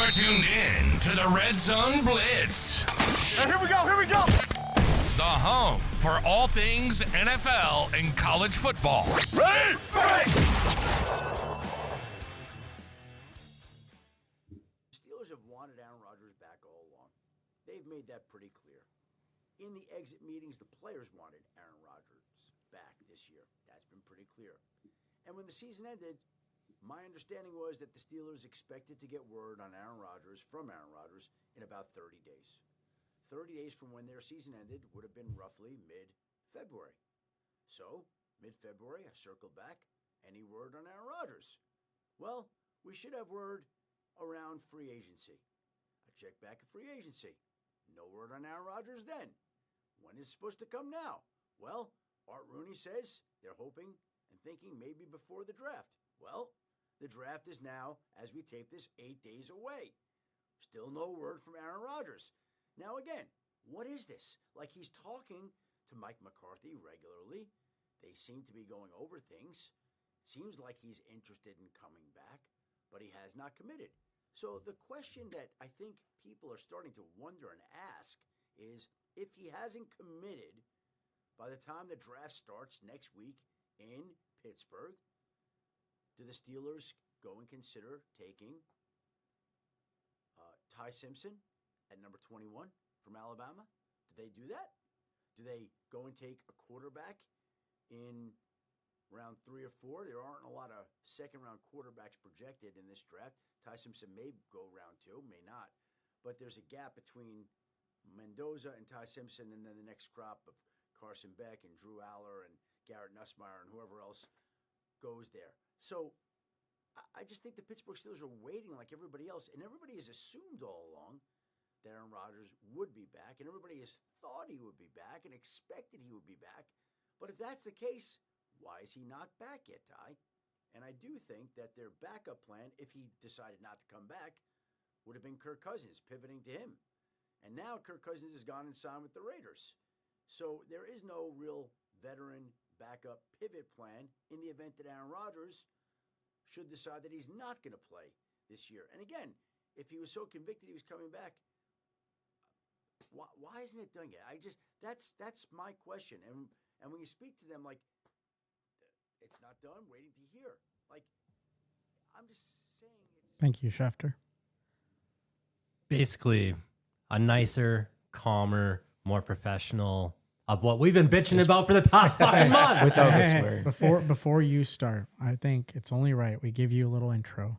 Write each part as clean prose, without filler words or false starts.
You're tuned in to the Red Zone Blitz. And here we go. The home for all things NFL and college football. Ready? Steelers have wanted Aaron Rodgers back all along. They've made that pretty clear. In the exit meetings, the players wanted Aaron Rodgers back this year. That's been pretty clear. And when the season ended, my understanding was that the Steelers expected to get word on Aaron Rodgers from Aaron Rodgers in about 30 days. 30 days from when their season ended would have been roughly mid-February. So, mid-February, I circled back. Any word on Aaron Rodgers? Well, we should have word around free agency. I checked back at free agency. No word on Aaron Rodgers then. When is it supposed to come now? Well, Art Rooney says they're hoping and thinking maybe before the draft. Well, the draft is now, as we tape this, 8 days away. Still no word from Aaron Rodgers. Now again, what is this? Like he's talking to Mike McCarthy regularly. They seem to be going over things. Seems like he's interested in coming back, but he has not committed. So the question that I think people are starting to wonder and ask is, if he hasn't committed by the time the draft starts next week in Pittsburgh, do the Steelers go and consider taking Ty Simpson at number 21 from Alabama? Do they do that? Do they go and take a quarterback in round 3 or 4? There aren't a lot of second-round quarterbacks projected in this draft. Ty Simpson may go round 2, may not. But there's a gap between Mendoza and Ty Simpson and then the next crop of Carson Beck and Drew Aller and Garrett Nussmeier and whoever else goes there. So I just think the Pittsburgh Steelers are waiting like everybody else, and everybody has assumed all along that Aaron Rodgers would be back, and everybody has thought he would be back and expected he would be back. But if that's the case, why is he not back yet, Ty? And I do think that their backup plan, if he decided not to come back, would have been Kirk Cousins, pivoting to him. And now Kirk Cousins has gone and signed with the Raiders. So there is no real veteran backup pivot plan in the event that Aaron Rodgers should decide that he's not going to play this year. And again, if he was so convicted he was coming back, why isn't it done yet? That's my question. And when you speak to them, like, it's not done, waiting to hear. Like, I'm just saying it's... Thank you, Schefter. Basically, a nicer, calmer, more professional of what we've been bitching about for the past fucking month. Without the swear. Before you start, I think it's only right we give you a little intro.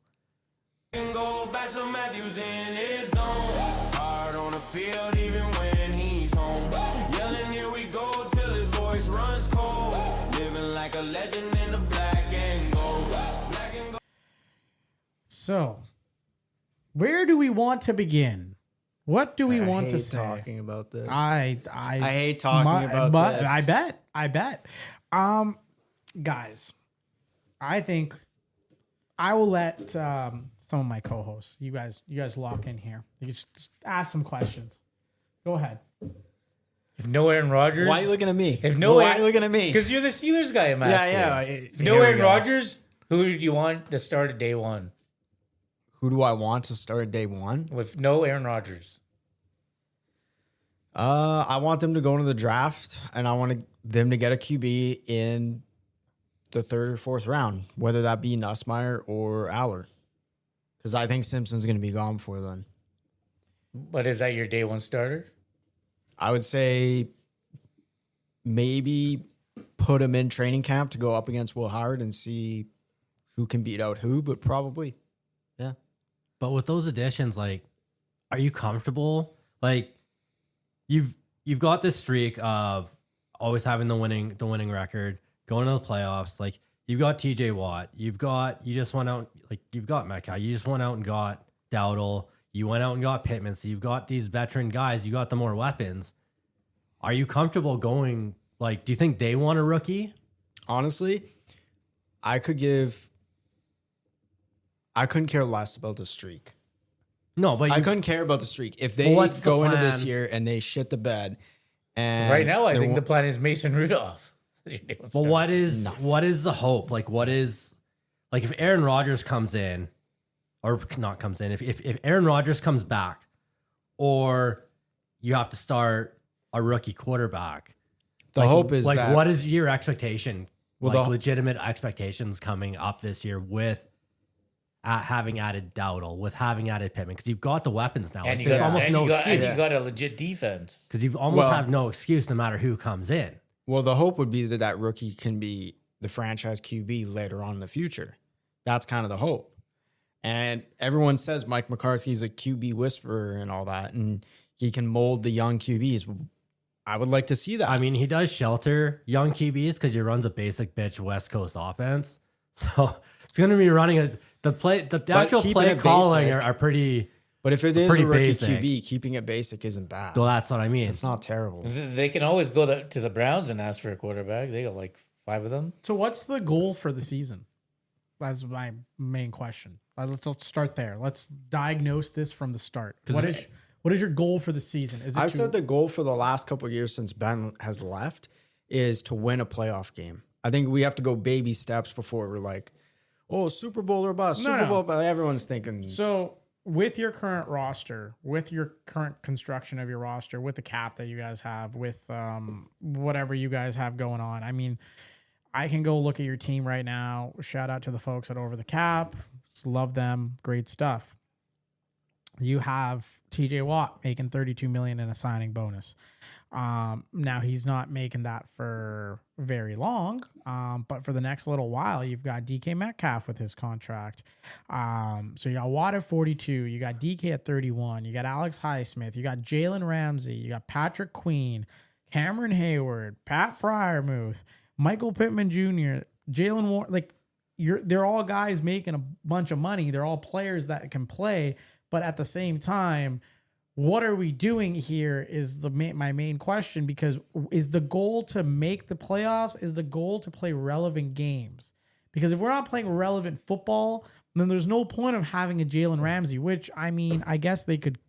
Go back to Matthews in his zone. Hard on the field even when he's home. Yelling, here we go, till his voice runs cold. Living like a legend in the black and gold. So, where do we want to begin? What do we want to say? Talking about this. I hate talking about this. I bet. Guys, I think I will let some of my co-hosts. You guys lock in here. You just ask some questions. Go ahead. If no Aaron Rodgers, Why are you looking at me? Why are you looking at me? Because you're the Steelers guy. I'm asking. Yeah. If no Aaron Rodgers, who do you want to start at day one? Who do I want to start day one? With no Aaron Rodgers. I want them to go into the draft, and I want them to get a QB in the 3rd or 4th round, whether that be Nussmeier or Aller, because I think Simpson's going to be gone before then. But is that your day one starter? I would say maybe put him in training camp to go up against Will Howard and see who can beat out who, but probably, yeah. But with those additions, like, are you comfortable? Like, you've got this streak of always having the winning record, going to the playoffs. Like, you've got TJ Watt, you've got Metcalf, you just went out and got Dowdle, you went out and got Pittman. So you've got these veteran guys, you got the more weapons. Are you comfortable going? Like, do you think they want a rookie? Honestly, I couldn't care less about the streak. No, but I couldn't care about the streak. If they go into this year and they shit the bed, and right now I think the plan is Mason Rudolph. But what is the hope? Like, what is, like, if Aaron Rodgers comes in, or not comes in, if Aaron Rodgers comes back, or you have to start a rookie quarterback, The hope is like, that what is your expectation? Well, Like the- legitimate expectations coming up this year with having added Dowdle, with having added Pittman, because you've got the weapons now. And Like, you there's got, almost and no you got, and excuse you got a legit defense. because you've almost Well- have no excuse no matter who comes in. Well, the hope would be that that rookie can be the franchise QB later on in the future. That's kind of the hope. And everyone says Mike McCarthy's a QB whisperer and all that, and he can mold the young QBs. I would like to see that. I mean, he does shelter young QBs because he runs a basic bitch West Coast offense. So it's going to be running the actual keeping play it calling basic- are pretty. but if it is pretty a rookie basic. QB, keeping it basic isn't bad. Well, that's what I mean. It's not terrible. They can always go to the Browns and ask for a quarterback. They got like 5 of them. So what's the goal for the season? That's my main question. Let's start there. Let's diagnose this from the start. What is your goal for the season? Is it I've to- said the goal for the last couple of years since Ben has left is to win a playoff game. I think we have to go baby steps before we're like, oh, Super Bowl or bust. No, Super no. Bowl, but everyone's thinking. So with your current roster, with your current construction of your roster, with the cap that you guys have, with whatever you guys have going on, I mean, I can go look at your team right now. Shout out to the folks at Over the Cap. Love them. Great stuff. You have TJ Watt making $32 million in a signing bonus. Now he's not making that for very long, but for the next little while, you've got DK Metcalf with his contract. So you got Watt at 42, you got DK at 31, you got Alex Highsmith, you got Jalen Ramsey, you got Patrick Queen, Cameron Hayward, Pat Fryermuth, Michael Pittman Jr., Jalen Warren. Like they're all guys making a bunch of money. They're all players that can play, but at the same time, what are we doing here is my main question, because is the goal to make the playoffs? Is the goal to play relevant games? Because if we're not playing relevant football, then there's no point of having a Jalen Ramsey, which, I mean, I guess they could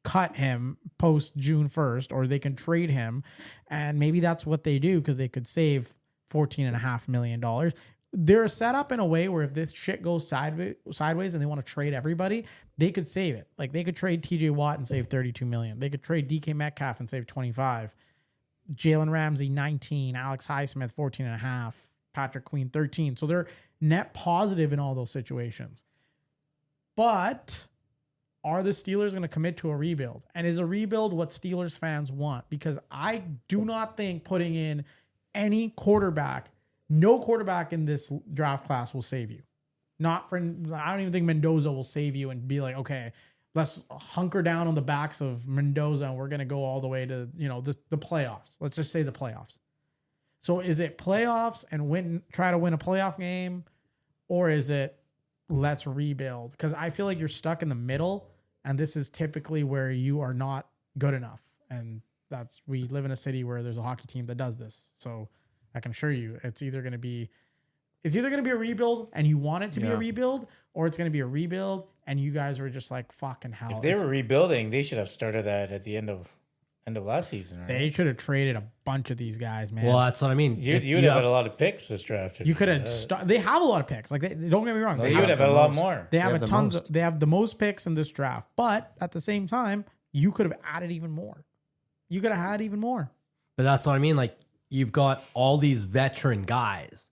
cut him post June 1st, or they can trade him, and maybe that's what they do because they could save $14.5 million. They're set up in a way where if this shit goes sideways and they want to trade everybody, they could save it. Like they could trade TJ Watt and save $32 million. They could trade DK Metcalf and save 25. Jalen Ramsey 19, Alex Highsmith 14.5, Patrick Queen 13. So they're net positive in all those situations. But are the Steelers going to commit to a rebuild? And is a rebuild what Steelers fans want? Because I do not think putting in any quarterback, no quarterback in this draft class will save you. I don't even think Mendoza will save you and be like, okay, let's hunker down on the backs of Mendoza and we're going to go all the way to, the playoffs. Let's just say the playoffs. So is it playoffs and try to win a playoff game, or is it let's rebuild? Because I feel like you're stuck in the middle, and this is typically where you are not good enough. And we live in a city where there's a hockey team that does this. So I can assure you it's either going to be a rebuild and you want it to be a rebuild, or it's going to be a rebuild and you guys are just like, fucking hell. If they were rebuilding, they should have started that at the end of last season. Right? They should have traded a bunch of these guys, man. Well, that's what I mean. You would have had a lot of picks this draft. You could have. They have a lot of picks. Like don't get me wrong. You would have had a lot more. They have they have the most picks in this draft, but at the same time, you could have added even more. You could have had even more. But that's what I mean. Like you've got all these veteran guys.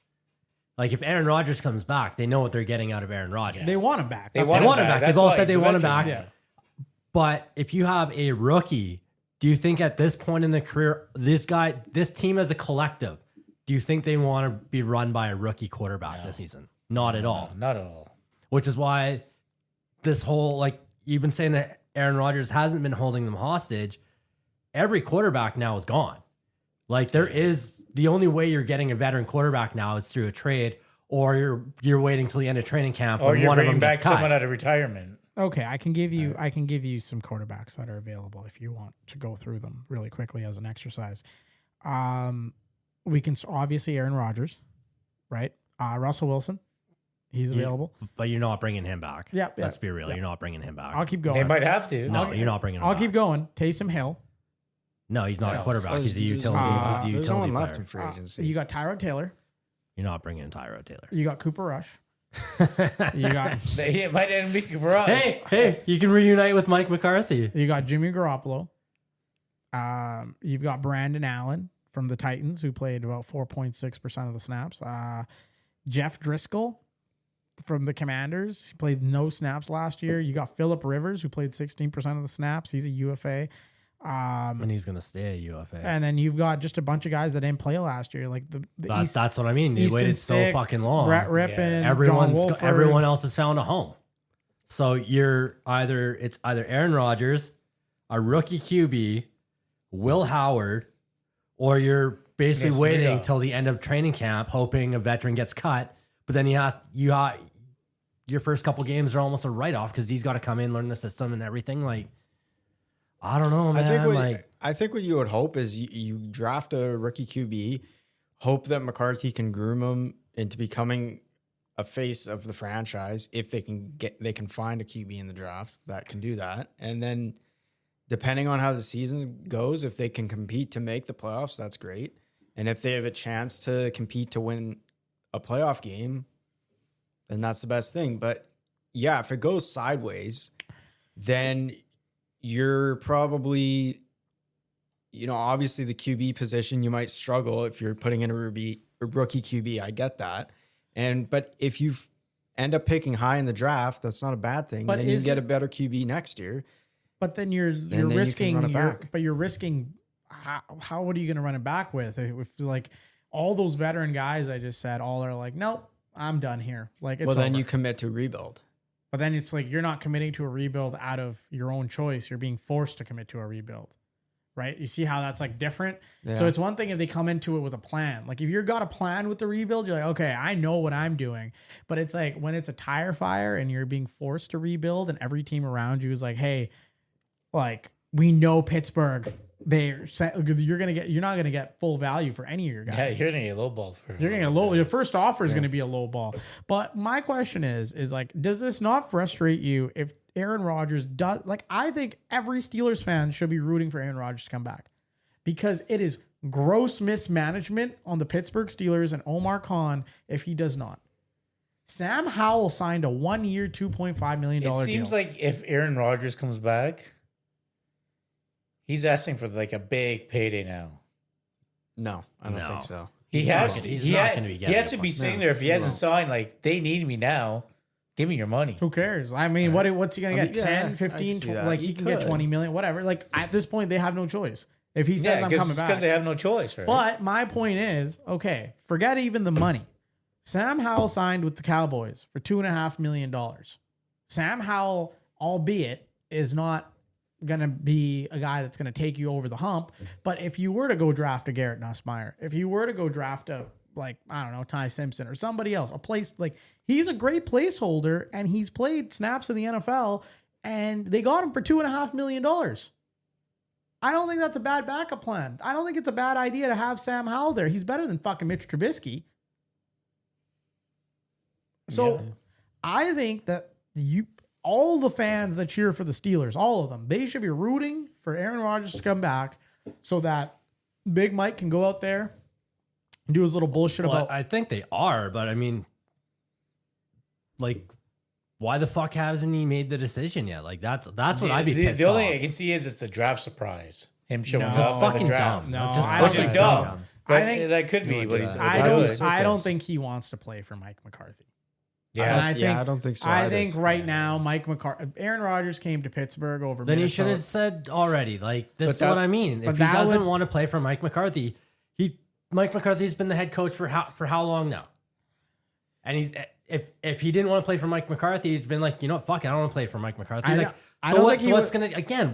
Like if Aaron Rodgers comes back, they know what they're getting out of Aaron Rodgers. They want him back. They want him back. That's They've all why said they he's a want him veteran. back. Yeah. But if you have a rookie, do you think at this point in the career, this team as a collective, do you think they want to be run by a rookie quarterback this season? Not at all. Not at all. Which is why this whole, like, you've been saying that Aaron Rodgers hasn't been holding them hostage. Every quarterback now is gone. Like, the only way you're getting a veteran quarterback now is through a trade, or you're waiting till the end of training camp Or when you're one of them bringing back gets cut. someone out of retirement. Okay, I can give you some quarterbacks that are available if you want to go through them really quickly as an exercise. We can obviously Aaron Rodgers, right? Russell Wilson, he's available. But you're not bringing him back. Yeah, Let's be real. You're not bringing him back. I'll keep going. They might have to. No, you're not bringing him I'll back. keep going. Taysom Hill. No, he's not a quarterback. He's a utility. He's a There's no utility one left player. in free agency. You got Tyrod Taylor. You're not bringing Tyrod Taylor. You got Cooper Rush. You got It might end be garage. Hey, you can reunite with Mike McCarthy. you got Jimmy Garoppolo. You've got Brandon Allen from the Titans, who played about 4.6% of the snaps. Jeff Driscoll from the Commanders, he played no snaps last year. You got Phillip Rivers, who played 16% of the snaps. He's a UFA. And he's going to stay at UFA. And then you've got just a bunch of guys that didn't play last year, like the That's what I mean. They Easton waited so Stick, fucking long. Brett Rippon, John Everyone Wolford. else has found a home. So it's either Aaron Rodgers, a rookie QB, Will Howard, or you're basically Mason waiting Rudolph. till the end of training camp, hoping a veteran gets cut. But then your first couple games are almost a write off because he's got to come in, learn the system and everything. Like, I don't know, man. I think what you would hope is you draft a rookie QB, hope that McCarthy can groom him into becoming a face of the franchise if they can find a QB in the draft that can do that. And then depending on how the season goes, if they can compete to make the playoffs, that's great. And if they have a chance to compete to win a playoff game, then that's the best thing. But yeah, if it goes sideways, then you're probably, obviously the QB position, you might struggle if you're putting in a rookie QB. I get that. But if you end up picking high in the draft, that's not a bad thing. But then you get a better QB next year. But then you're then risking, you can run it back. but you're risking. How what are you going to run it back with? If like all those veteran guys I just said, all are like, nope, I'm done here. Like, it's Then over. you commit to rebuild. But then it's like you're not committing to a rebuild out of your own choice. You're being forced to commit to a rebuild, right? You see how that's like different? Yeah. So it's one thing if they come into it with a plan. Like if you've got a plan with the rebuild, you're like, okay, I know what I'm doing. But it's like when it's a tire fire and you're being forced to rebuild and every team around you is like, hey, like we know Pittsburgh, you're not gonna get full value for any of your guys. Yeah, you're gonna get lowballed for. You're gonna get low. Your first offer is gonna be a low ball. But my question is like, does this not frustrate you if Aaron Rodgers does? Like, I think every Steelers fan should be rooting for Aaron Rodgers to come back because it is gross mismanagement on the Pittsburgh Steelers and Omar Khan if he does not. Sam Howell signed a 1-year, $2.5 million deal. It seems like if Aaron Rodgers comes back, he's asking for like a big payday now. No, I don't think so. He has to be it. sitting there if he hasn't signed. Like, they need me now. Give me your money. Who cares? I mean, what's he going to get? 10, I 15, see that. like he can get 20 million, whatever. Like at this point, they have no choice. If he says I'm coming back. because they have no choice, right? But my point is, okay, forget even the money. Sam Howell signed with the Cowboys for $2.5 million. Sam Howell, albeit, is not going to be a guy that's going to take you over the hump. But if you were to go draft a Garrett Nussmeier, if you were to go draft a, like, I don't know, Ty Simpson or somebody else, he's a great placeholder and he's played snaps in the NFL and they got him for $2.5 million. I don't think that's a bad backup plan. I don't think it's a bad idea to have Sam Howell there. He's better than fucking Mitch Trubisky. So I think that all the fans that cheer for the Steelers, all of them, they should be rooting for Aaron Rodgers to come back so that Big Mike can go out there and do his little bullshit about. I think they are, but I mean, like, why the fuck hasn't he made the decision yet? Like, that's what I'd be pissed The only off. thing I can see is it's a draft surprise. Him showing No. up Just at the fucking draft. dumb. No, Just I don't Which is think dumb. so. But I think- that could be Don't what do he that. I don't think he wants to play for Mike McCarthy. Yeah. And I don't think so I either. think right now, Aaron Rodgers came to Pittsburgh over Then he Minnesota. should have said already, like, this But is what I mean. but If he that doesn't would- want to play for Mike McCarthy, Mike McCarthy's been the head coach for how long now? And if he didn't want to play for Mike McCarthy, he's been like, you know what, fuck it, I don't want to play for Mike McCarthy.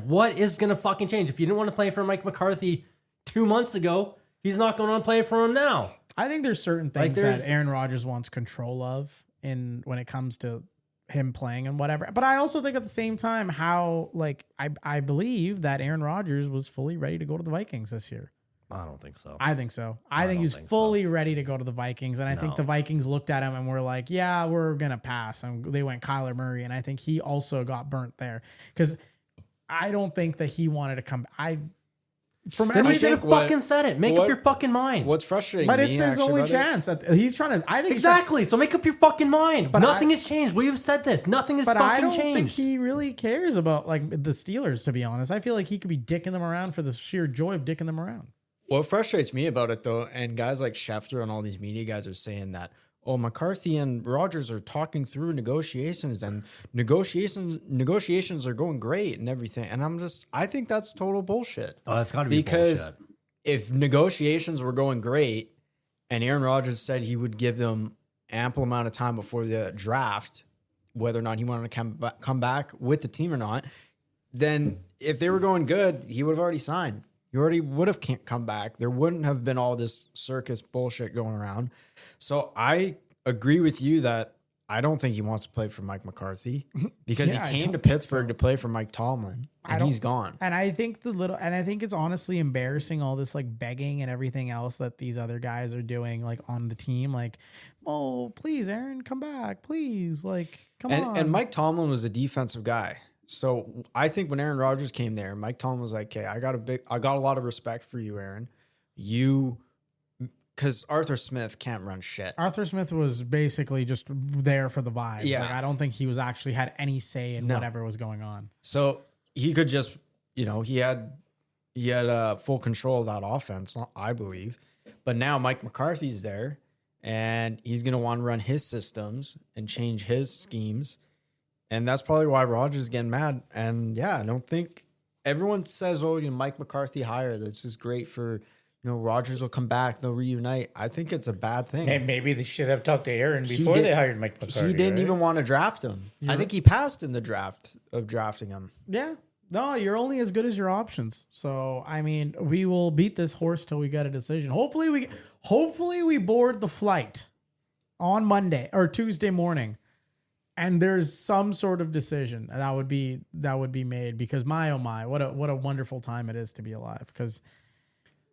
What is gonna fucking change? If you didn't want to play for Mike McCarthy 2 months ago, he's not going to play for him now. I think there's certain things there's- that Aaron Rodgers wants control of when it comes to him playing and whatever. But I also think at the same time how I believe that Aaron Rodgers was fully ready to go to the Vikings this year. I don't think so. I think so. I think don't he was think so. fully ready to go to the Vikings. And I think No. the Vikings looked at him and were like, yeah, we're going to pass. And they went Kyler Murray. And I think he also got burnt there because I don't think that he wanted to come. From Then you everything. should have fucking said it. Make up your fucking mind. What's frustrating But me, it's his actually, only about it- chance. He's trying to. I think Exactly. So make up your fucking mind. But Nothing has changed. We've said this. Nothing has But fucking I don't changed. think he really cares about like the Steelers. To be honest, I feel like he could be dicking them around for the sheer joy of dicking them around. What frustrates me about it, though, and guys like Schefter and all these media guys are saying that, oh, McCarthy and Rodgers are talking through negotiations, and negotiations are going great and everything. And I think that's total bullshit. Oh, that's got to be Because bullshit. if negotiations were going great and Aaron Rodgers said he would give them ample amount of time before the draft, whether or not he wanted to come back with the team or not, then if they were going good, he would have already signed. He already would have come back. There wouldn't have been all this circus bullshit going around. So I agree with you that I don't think he wants to play for Mike McCarthy because Yeah, I he came don't to think Pittsburgh to play for Mike Tomlin, and he's gone. And I think I think it's honestly embarrassing all this like begging and everything else that these other guys are doing like on the team. Like, oh, please, Aaron, come back, please. Like, come on. And Mike Tomlin was a defensive guy. So I think when Aaron Rodgers came there, Mike Tomlin was like, okay, I got a lot of respect for you, Aaron. Because Arthur Smith can't run shit. Arthur Smith was basically just there for the vibes. Yeah. Like, I don't think he was actually had any say in whatever was going on. So he could just, he had full control of that offense, I believe. But now Mike McCarthy's there, and he's going to want to run his systems and change his schemes. And that's probably why Rodgers is getting mad. And yeah, I don't think everyone says, oh, Mike McCarthy hire. This is great for, Rodgers will come back. They'll reunite. I think it's a bad thing. Maybe they should have talked to Aaron before they hired Mike McCarthy. He didn't right? even want to draft him. I think he passed in the draft of drafting him. Yeah. No, you're only as good as your options. So, I mean, we will beat this horse till we get a decision. Hopefully we board the flight on Monday or Tuesday morning, and there's some sort of decision that would be made, because my, oh my, what a wonderful time it is to be alive. Because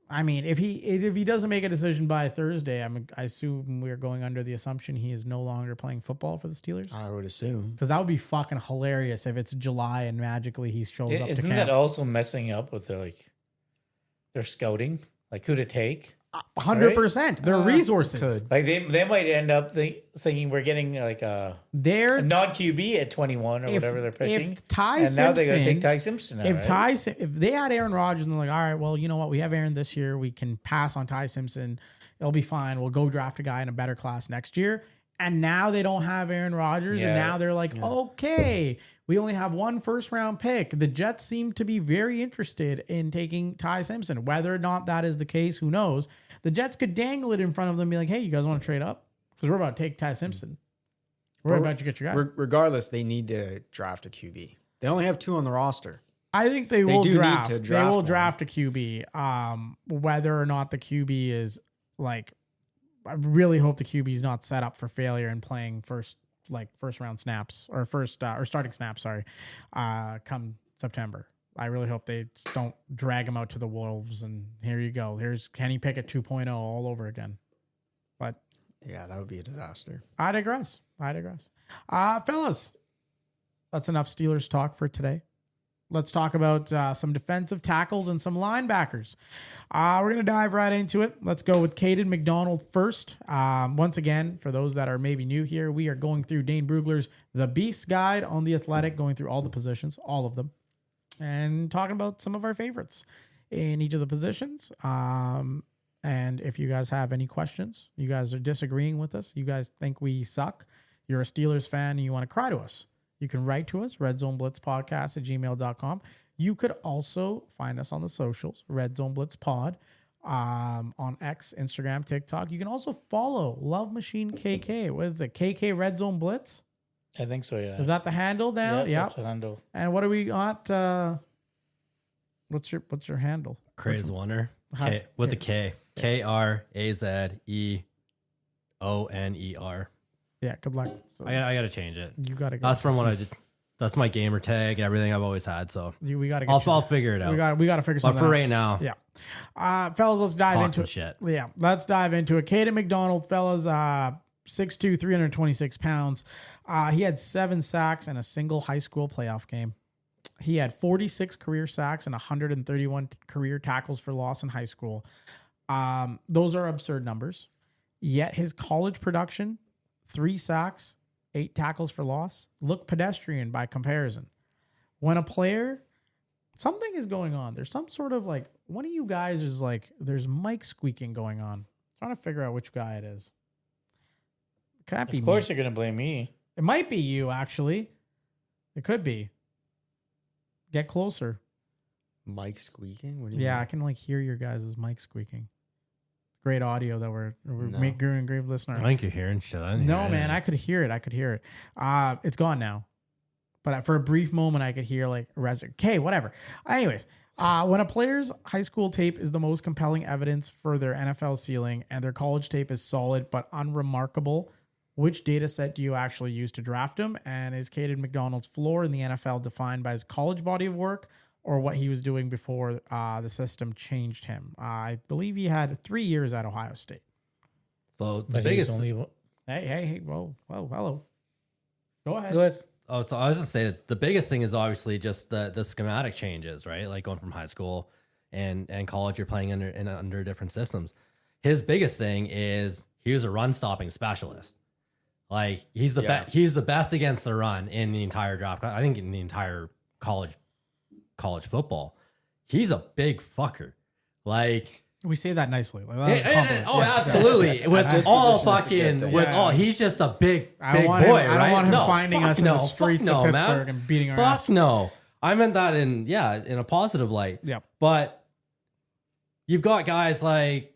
I mean, if he doesn't make a decision by Thursday, I assume we're going under the assumption he is no longer playing football for the Steelers. I would assume. Because that would be fucking hilarious if it's July and magically he shows up to Isn't camp. that also messing up with their scouting, like who to take? 100%. Their resources. Could. Like they might end up thinking we're getting like a They're non QB at 21 or whatever they're picking. If Ty and now they got to Simpson- take Ty Simpson. Now, right? If they had Aaron Rodgers and they're like, all right, well, you know what? We have Aaron this year. We can pass on Ty Simpson. It'll be fine. We'll go draft a guy in a better class next year. And now they don't have Aaron Rodgers. And Yeah. now they're like, okay, we only have one first round pick. The Jets seem to be very interested in taking Ty Simpson. Whether or not that is the case, who knows? The Jets could dangle it in front of them and be like, hey, you guys want to trade up? Because we're about to take Ty Simpson. We're about to get your guy. Regardless, they need to draft a QB. They only have 2 on the roster. I think they They will do need draft. to They draft will one. draft a QB. Whether or not the QB is like, I really hope the QB is not set up for failure and playing first round snaps or starting snaps. Sorry, come September. I really hope they don't drag him out to the Wolves. And here you go. Here's Kenny Pickett 2.0 all over again. But Yeah, that would be a disaster. I digress. Fellas, that's enough Steelers talk for today. Let's talk about some defensive tackles and some linebackers. We're going to dive right into it. Let's go with Caden McDonald first. Once again, for those that are maybe new here, we are going through Dane Brugler's The Beast Guide on The Athletic, going through all the positions, all of them, and talking about some of our favorites in each of the positions. And if you guys have any questions, you guys are disagreeing with us, you guys think we suck, you're a Steelers fan and you want to cry to us, you can write to us, redzoneblitzpodcast@gmail.com. You could also find us on the socials, redzoneblitzpod, on X, Instagram, TikTok. You can also follow Love Machine KK. What is it? KK Red Zone Blitz? I think so, yeah. Is that the handle now? Yeah, Yep. that's the handle. And what do we got? What's your handle? Craze Wonder. How- K with a K. KRAZEONER. Yeah, good luck. I gotta change it. You got to That's from what I did. That's my gamer tag. Everything I've always had. So We got to I'll figure it out. We got to figure But something for out. right now, Yeah. Fellas, let's dive talk into some it. shit. Yeah, let's dive into it. Caden McDonald, fellas, 6'2", 326 pounds. He had 7 sacks in a single high school playoff game. He had 46 career sacks and 131 career tackles for loss in high school. Those are absurd numbers. Yet his college production, 3 sacks, 8 tackles for loss, look pedestrian by comparison. When a player, something is going on. There's some sort of like, one of you guys is like, there's mic squeaking going on. I'm trying to figure out which guy it is. Can't be Of course, me. you're gonna blame me. It might be you, actually. It could be. Get closer. Mike squeaking? What do you Yeah, mean? I can like hear your guys' mic squeaking. Great audio that we're No. make Guru and Grave listener. I think you're hearing shit. I didn't hear No, man, anything. I could hear it. It's gone now. But for a brief moment, I could hear like okay, whatever. Anyways, when a player's high school tape is the most compelling evidence for their NFL ceiling and their college tape is solid but unremarkable, which data set do you actually use to draft him? And is Caden McDonald's floor in the NFL defined by his college body of work or what he was doing before the system changed him? I believe he had 3 years at Ohio State. So the But biggest. he's only Hey, whoa, hello. Go ahead. good. Oh, so I was gonna say that the biggest thing is obviously just the schematic changes, right? Like going from high school and college, you're playing under different systems. His biggest thing is he was a run stopping specialist. Like he's the best against the run in the entire draft. I think in the entire college football, he's a big fucker. Like. We say that nicely. Like, that was a compliment. Oh, Yeah. absolutely. With this all position, it's a good fucking, thing. with Yeah. all, he's just a big I don't boy, want him, right? I don't want him No, finding fuck us in no, the fuck streets no, of man. Pittsburgh and beating our Fuck ass. no. I meant that in a positive light. Yep. But you've got guys like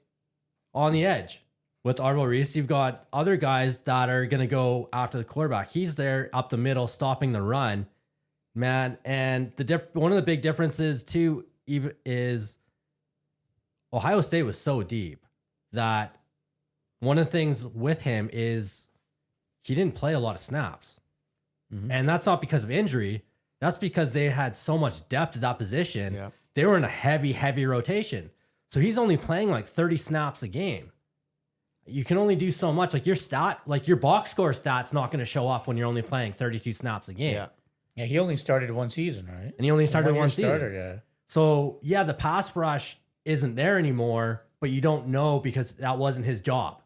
on the edge with Arvo Reese. You've got other guys that are going to go after the quarterback. He's there up the middle, stopping the run, man. And one of the big differences too is Ohio State was so deep that one of the things with him is he didn't play a lot of snaps. Mhm. And that's not because of injury. That's because they had so much depth at that position. Yeah. They were in a heavy rotation. So he's only playing like 30 snaps a game. You can only do so much. Like your box score stat's not going to show up when you're only playing 32 snaps a game. Yeah. Yeah, he only started one season, right? And he only started One-year one season. starter, yeah. So yeah, the pass rush isn't there anymore, but you don't know because that wasn't his job.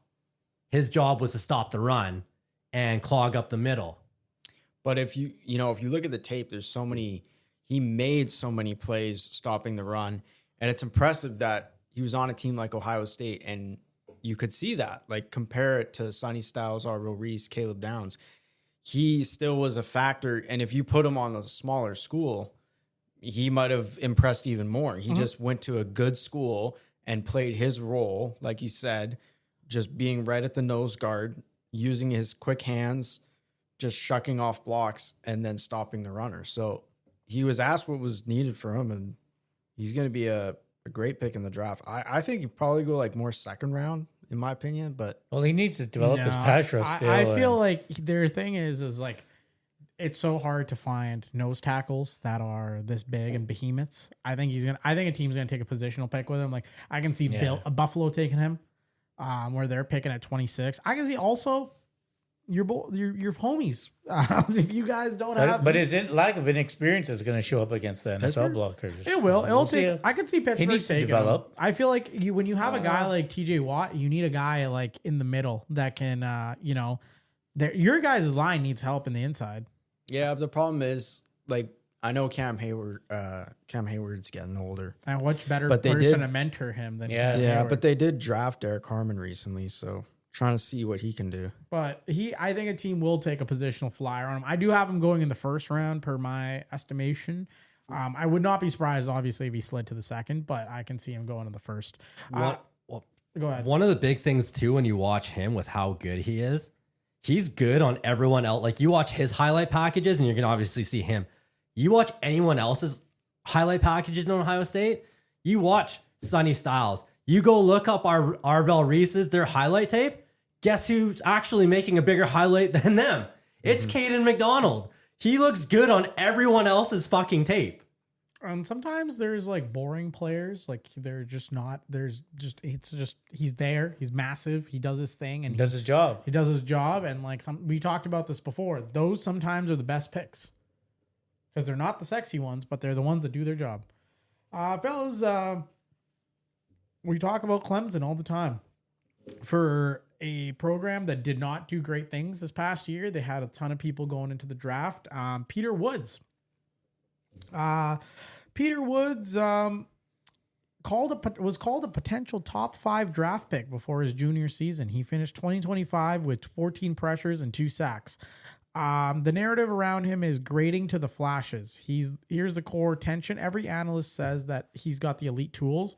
His job was to stop the run and clog up the middle. But if you look at the tape, he made so many plays stopping the run. And it's impressive that he was on a team like Ohio State. And you could see that, like compare it to Sonny Styles, Arvo Reese, Caleb Downs. He still was a factor. And if you put him on a smaller school, he might have impressed even more. He just went to a good school and played his role, like you said, just being right at the nose guard, using his quick hands, just shucking off blocks and then stopping the runner. So he was asked what was needed for him, and he's going to be a great pick in the draft. I think he'd probably go like more second round, in my opinion, but Well, he needs to develop his No, pass rush still. I feel and- like their thing is like it's so hard to find nose tackles that are this big and behemoths. I think a team's gonna take a positional pick with him. Like I can see Yeah. Buffalo taking him, where they're picking at 26. I can see also your homies. If you guys don't have, But his lack of inexperience is going to show up against the NFL Pittsburgh? blockers. it will. It'll We'll see. take. I could see Pittsburgh needs to taking develop. him. I feel like when you have a guy like T.J. Watt, you need a guy like in the middle that can, your guys' line needs help in the inside. yeah, the problem is like I know Cam Hayward's getting older. And what's better But they person did- to mentor him than Yeah. Cam Yeah, Hayward? but they did draft Derek Harmon recently, so trying to see what he can do. But I think a team will take a positional flyer on him. I do have him going in the first round per my estimation. I would not be surprised, obviously, if he slid to the second, but I can see him going in the first. Go ahead. One of the big things too, when you watch him with how good he is, he's good on everyone else. Like you watch his highlight packages and you're going to obviously see him. You watch anyone else's highlight packages in Ohio State, you watch Sonny Styles. You go look up Arvel Reese's, their highlight tape. Guess who's actually making a bigger highlight than them? It's Caden McDonald. He looks good on everyone else's fucking tape. And sometimes there's like boring players, like they're just not. He's there. He's massive. He does his thing and He does his job. he does his job. And like we talked about this before. Those sometimes are the best picks. because they're not the sexy ones, but they're the ones that do their job. Fellas, we talk about Clemson all the time. For a program that did not do great things this past year, they had a ton of people going into the draft. Peter Woods. Peter Woods was called a potential top 5 draft pick before his junior season. He finished 2025 with 14 pressures and 2 sacks. The narrative around him is grading to the flashes. Here's the core tension. Every analyst says that he's got the elite tools.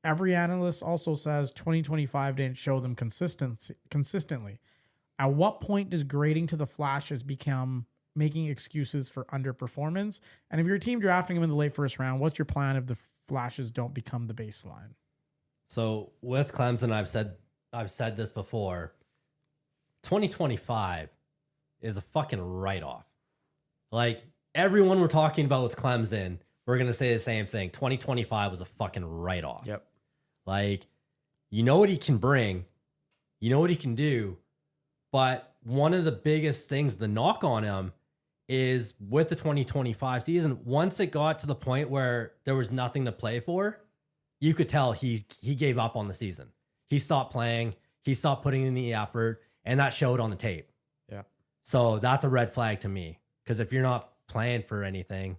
Every analyst also says 2025 didn't show them consistently. At what point does grading to the flashes become making excuses for underperformance? And if your team drafting him in the late first round, what's your plan if the flashes don't become the baseline? So with Clemson, I've said this before. 2025 is a fucking write-off. Like everyone we're talking about with Clemson, we're gonna say the same thing. 2025 was a fucking write-off. Yep. Like, you know what he can bring, you know what he can do, but one of the biggest things, the knock on him, is with the 2025 season, once it got to the point where there was nothing to play for, you could tell he gave up on the season. He stopped playing, he stopped putting in the effort, and that showed on the tape. Yeah. So that's a red flag to me, because if you're not playing for anything,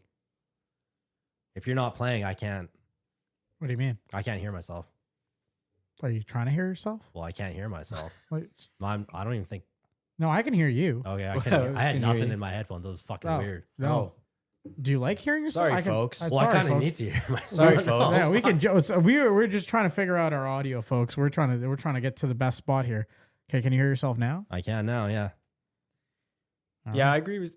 if you're not playing, I can't. What do you mean? I can't hear myself. Are you trying to hear yourself? Well, I can't hear myself. Like, I don't even think. no, I can hear you. Okay, I, Well, couldn't, I had can hear nothing you. in my headphones. It was fucking Oh, weird. No. Do you like hearing yourself? Sorry, folks. Well, I sorry, kind of folks. need to hear myself. Sorry, folks. Yeah, we can. So we're just trying to figure out our audio, folks. We're trying to get to the best spot here. Okay, can you hear yourself now? I can now. Yeah. All Yeah, right. I agree with.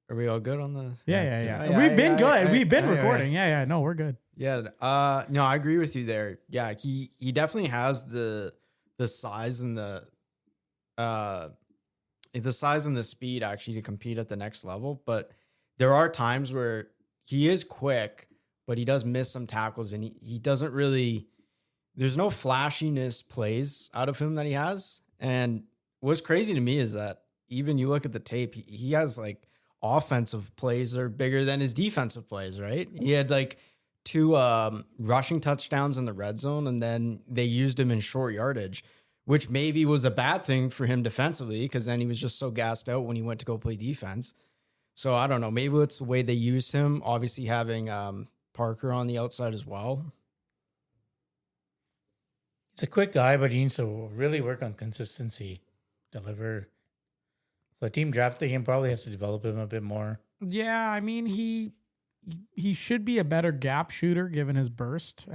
Are we all good on the? Yeah. We've been good. We've been recording. Yeah. No, we're good. Yeah. No, I agree with you there. Yeah, he definitely has the size and the size and the speed actually to compete at the next level. But there are times where he is quick, but he does miss some tackles, and he doesn't really. There's no flashiness plays out of him that he has. And what's crazy to me is that even you look at the tape, he has like offensive plays that are bigger than his defensive plays, right? He had like 2 rushing touchdowns in the red zone, and then they used him in short yardage, which maybe was a bad thing for him defensively, because then he was just so gassed out when he went to go play defense. So I don't know. Maybe it's the way they used him. Obviously having Parker on the outside as well. He's a quick guy, but he needs to really work on consistency, deliver. So a team drafting him probably has to develop him a bit more. Yeah, I mean he should be a better gap shooter given his burst.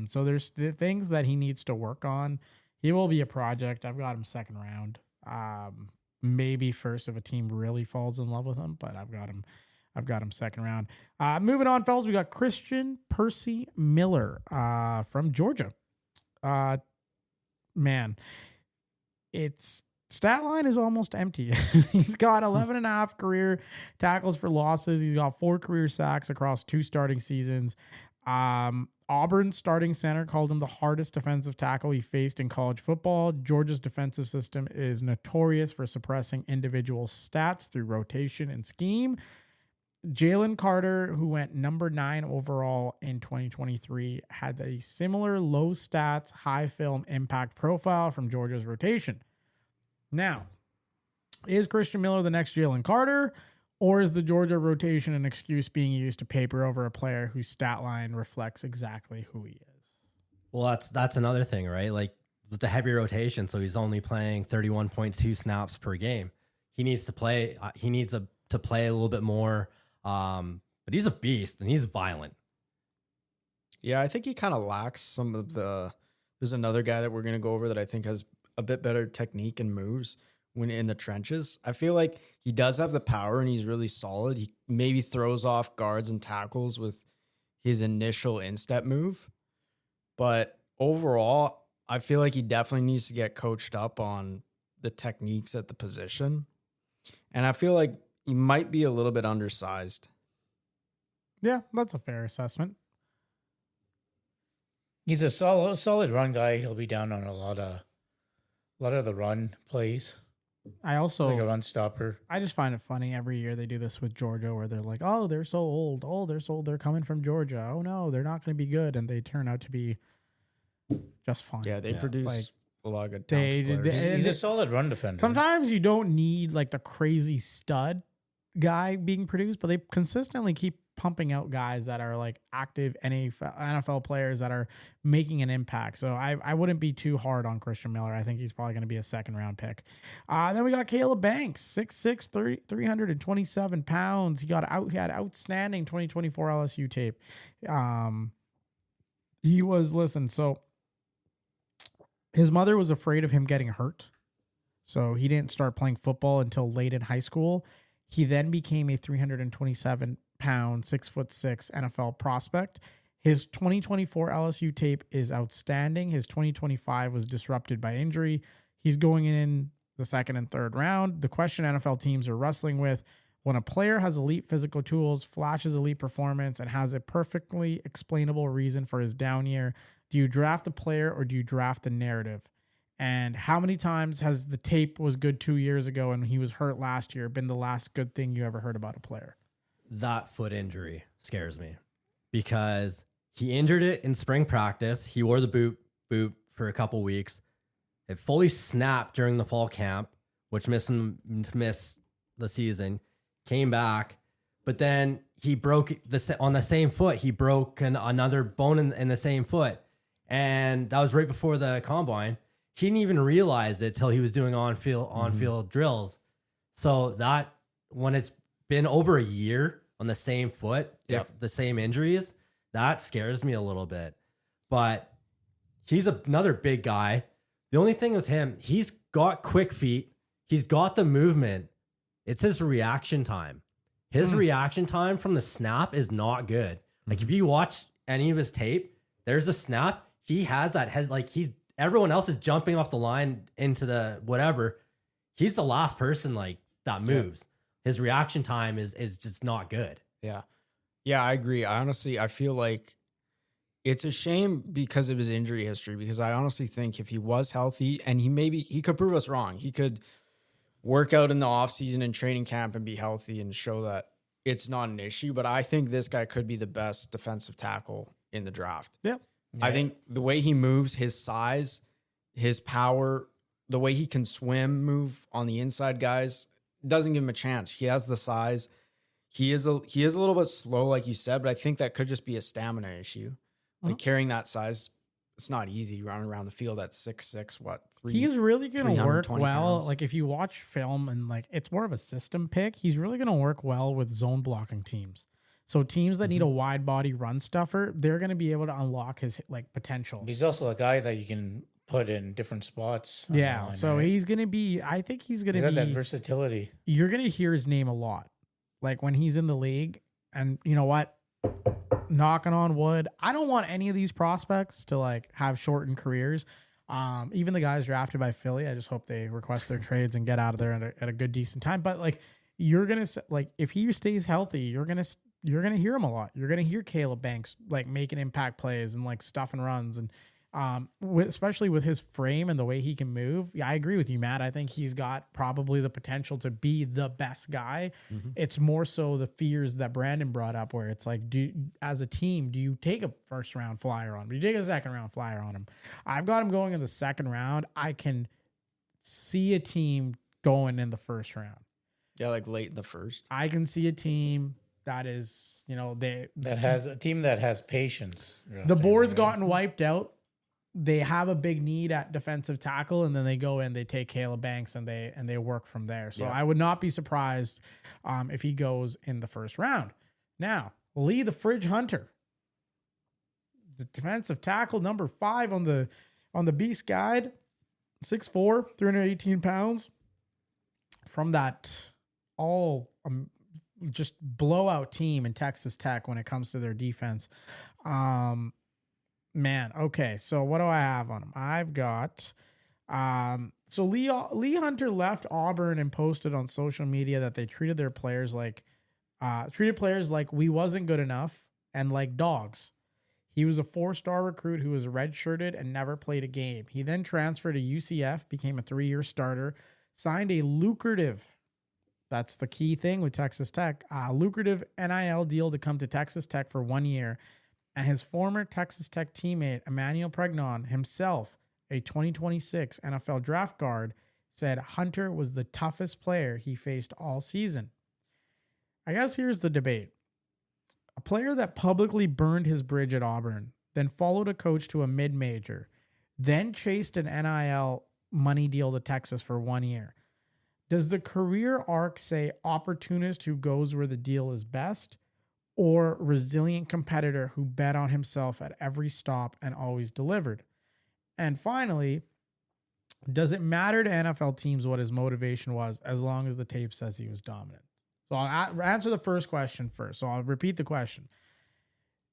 So there's the things that he needs to work on. He will be a project. I've got him second round. Maybe first if a team really falls in love with him, but I've got him second round. Moving on, fellas, we got Christian Percy Miller from Georgia. Man, its stat line is almost empty. He's got 11.5 career tackles for losses. He's got 4 career sacks across 2 starting seasons. Auburn's starting center called him the hardest defensive tackle he faced in college football. Georgia's defensive system is notorious for suppressing individual stats through rotation and scheme. Jalen Carter, who went number 9 overall in 2023, had a similar low stats, high film impact profile from Georgia's rotation. Now, is Christian Miller the next Jalen Carter, or is the Georgia rotation an excuse being used to paper over a player whose stat line reflects exactly who he is? Well, that's another thing, right? Like with the heavy rotation, so he's only playing 31.2 snaps per game. He needs to play. He needs to play a little bit more. But he's a beast and he's violent. Yeah, I think he kind of lacks some of the. There's another guy that we're going to go over that I think has a bit better technique and moves when in the trenches. I feel like he does have the power and he's really solid. He maybe throws off guards and tackles with his initial instep move. But overall, I feel like he definitely needs to get coached up on the techniques at the position. And I feel like he might be a little bit undersized. Yeah, that's a fair assessment. He's a solid run guy. He'll be down on a lot of the run plays. I also like a run stopper. I just find it funny every year they do this with Georgia where they're like, oh, they're so old. Oh, they're so old. They're coming from Georgia. Oh, no, they're not going to be good. And they turn out to be just fine. Yeah, they produce Like, a lot of good they- talented they- players. He's a solid run defender. sometimes you don't need like the crazy stud guy being produced, but they consistently keep pumping out guys that are like active NFL players that are making an impact. So I wouldn't be too hard on Christian Miller. I think he's probably going to be a second round pick. Then we got Caleb Banks, 6'6", 327 pounds. He had outstanding 2024 LSU tape. So his mother was afraid of him getting hurt. So he didn't start playing football until late in high school. He then became a 327-pound, 6'6" NFL prospect. His 2024 LSU tape is outstanding. His 2025 was disrupted by injury. He's going in the second and third round. The question NFL teams are wrestling with: when a player has elite physical tools, flashes elite performance, and has a perfectly explainable reason for his down year, do you draft the player or do you draft the narrative? And how many times has the tape was good 2 years ago and he was hurt last year been the last good thing you ever heard about a player? That foot injury scares me because he injured it in spring practice. He wore the boot for a couple weeks. It fully snapped during the fall camp, which missed the season. Came back, but then he broke on the same foot. He broke another bone in the same foot, and that was right before the combine. He didn't even realize it till he was doing on-field drills. So that when it's been over a year on the same foot, the same injuries, that scares me a little bit. But he's another big guy. The only thing with him, he's got quick feet. He's got the movement. It's his reaction time. His reaction time from the snap is not good. Like if you watch any of his tape, there's a snap. He has that. Everyone else is jumping off the line into the whatever. He's the last person that moves. His reaction time is just not good. Yeah. Yeah, I agree. I feel like it's a shame because of his injury history, because I honestly think if he was healthy, and he could prove us wrong. He could work out in the offseason and training camp and be healthy and show that it's not an issue. But I think this guy could be the best defensive tackle in the draft. Yeah. I think the way he moves, his size, his power, the way he can swim, move on the inside guys, doesn't give him a chance. He has the size. He is a little bit slow, like you said, but I think that could just be a stamina issue. Like carrying that size, it's not easy running around the field at 6'6", He's really going to work well. pounds. Like if you watch film and it's more of a system pick, he's really going to work well with zone blocking teams. So teams that need a wide body run stuffer, they're going to be able to unlock his potential. He's also a guy that you can put in different spots. Yeah. Line, So right? he's going to be, I think he's going He's to got that be, versatility. you're going to hear his name a lot. Like when he's in the league, and you know what? Knocking on wood, I don't want any of these prospects to have shortened careers. Even the guys drafted by Philly, I just hope they request their trades and get out of there at a good, decent time. But you're going to, if he stays healthy, you're going to hear him a lot. You're going to hear Caleb Banks making impact plays and stuff and runs, and especially with his frame and the way he can move. Yeah, I agree with you, Matt. I think he's got probably the potential to be the best guy. It's more so the fears that Brandon brought up, where it's as a team, do you take a first round flyer on him? Do you take a second round flyer on him? I've got him going in the second round. I can see a team going in the first round. Yeah, late in the first. I can see a team that is, That has a team that has patience. the board's gotten wiped out. They have a big need at defensive tackle, and then they go in, they take Caleb Banks, and they work from there. So I would not be surprised if he goes in the first round. Now, Lee the Fridge Hunter, the defensive tackle, number 5 on the Beast Guide, 6'4", 318 pounds, from that all just blowout team in Texas Tech when it comes to their defense. Man, okay. So what do I have on him? I've got so Lee Hunter left Auburn and posted on social media that they treated their players like we wasn't good enough and like dogs. He was a 4-star recruit who was redshirted and never played a game. He then transferred to UCF, became a 3-year starter, signed a lucrative, that's the key thing with Texas Tech, lucrative NIL deal to come to Texas Tech for 1 year. And his former Texas Tech teammate, Emmanuel Pregnon, himself, a 2026 NFL draft guard, said Hunter was the toughest player he faced all season. I guess here's the debate. A player that publicly burned his bridge at Auburn, then followed a coach to a mid-major, then chased an NIL money deal to Texas for 1 year. Does the career arc say opportunist who goes where the deal is best, or resilient competitor who bet on himself at every stop and always delivered? And finally, does it matter to NFL teams what his motivation was as long as the tape says he was dominant? So I'll answer the first question first. So I'll repeat the question.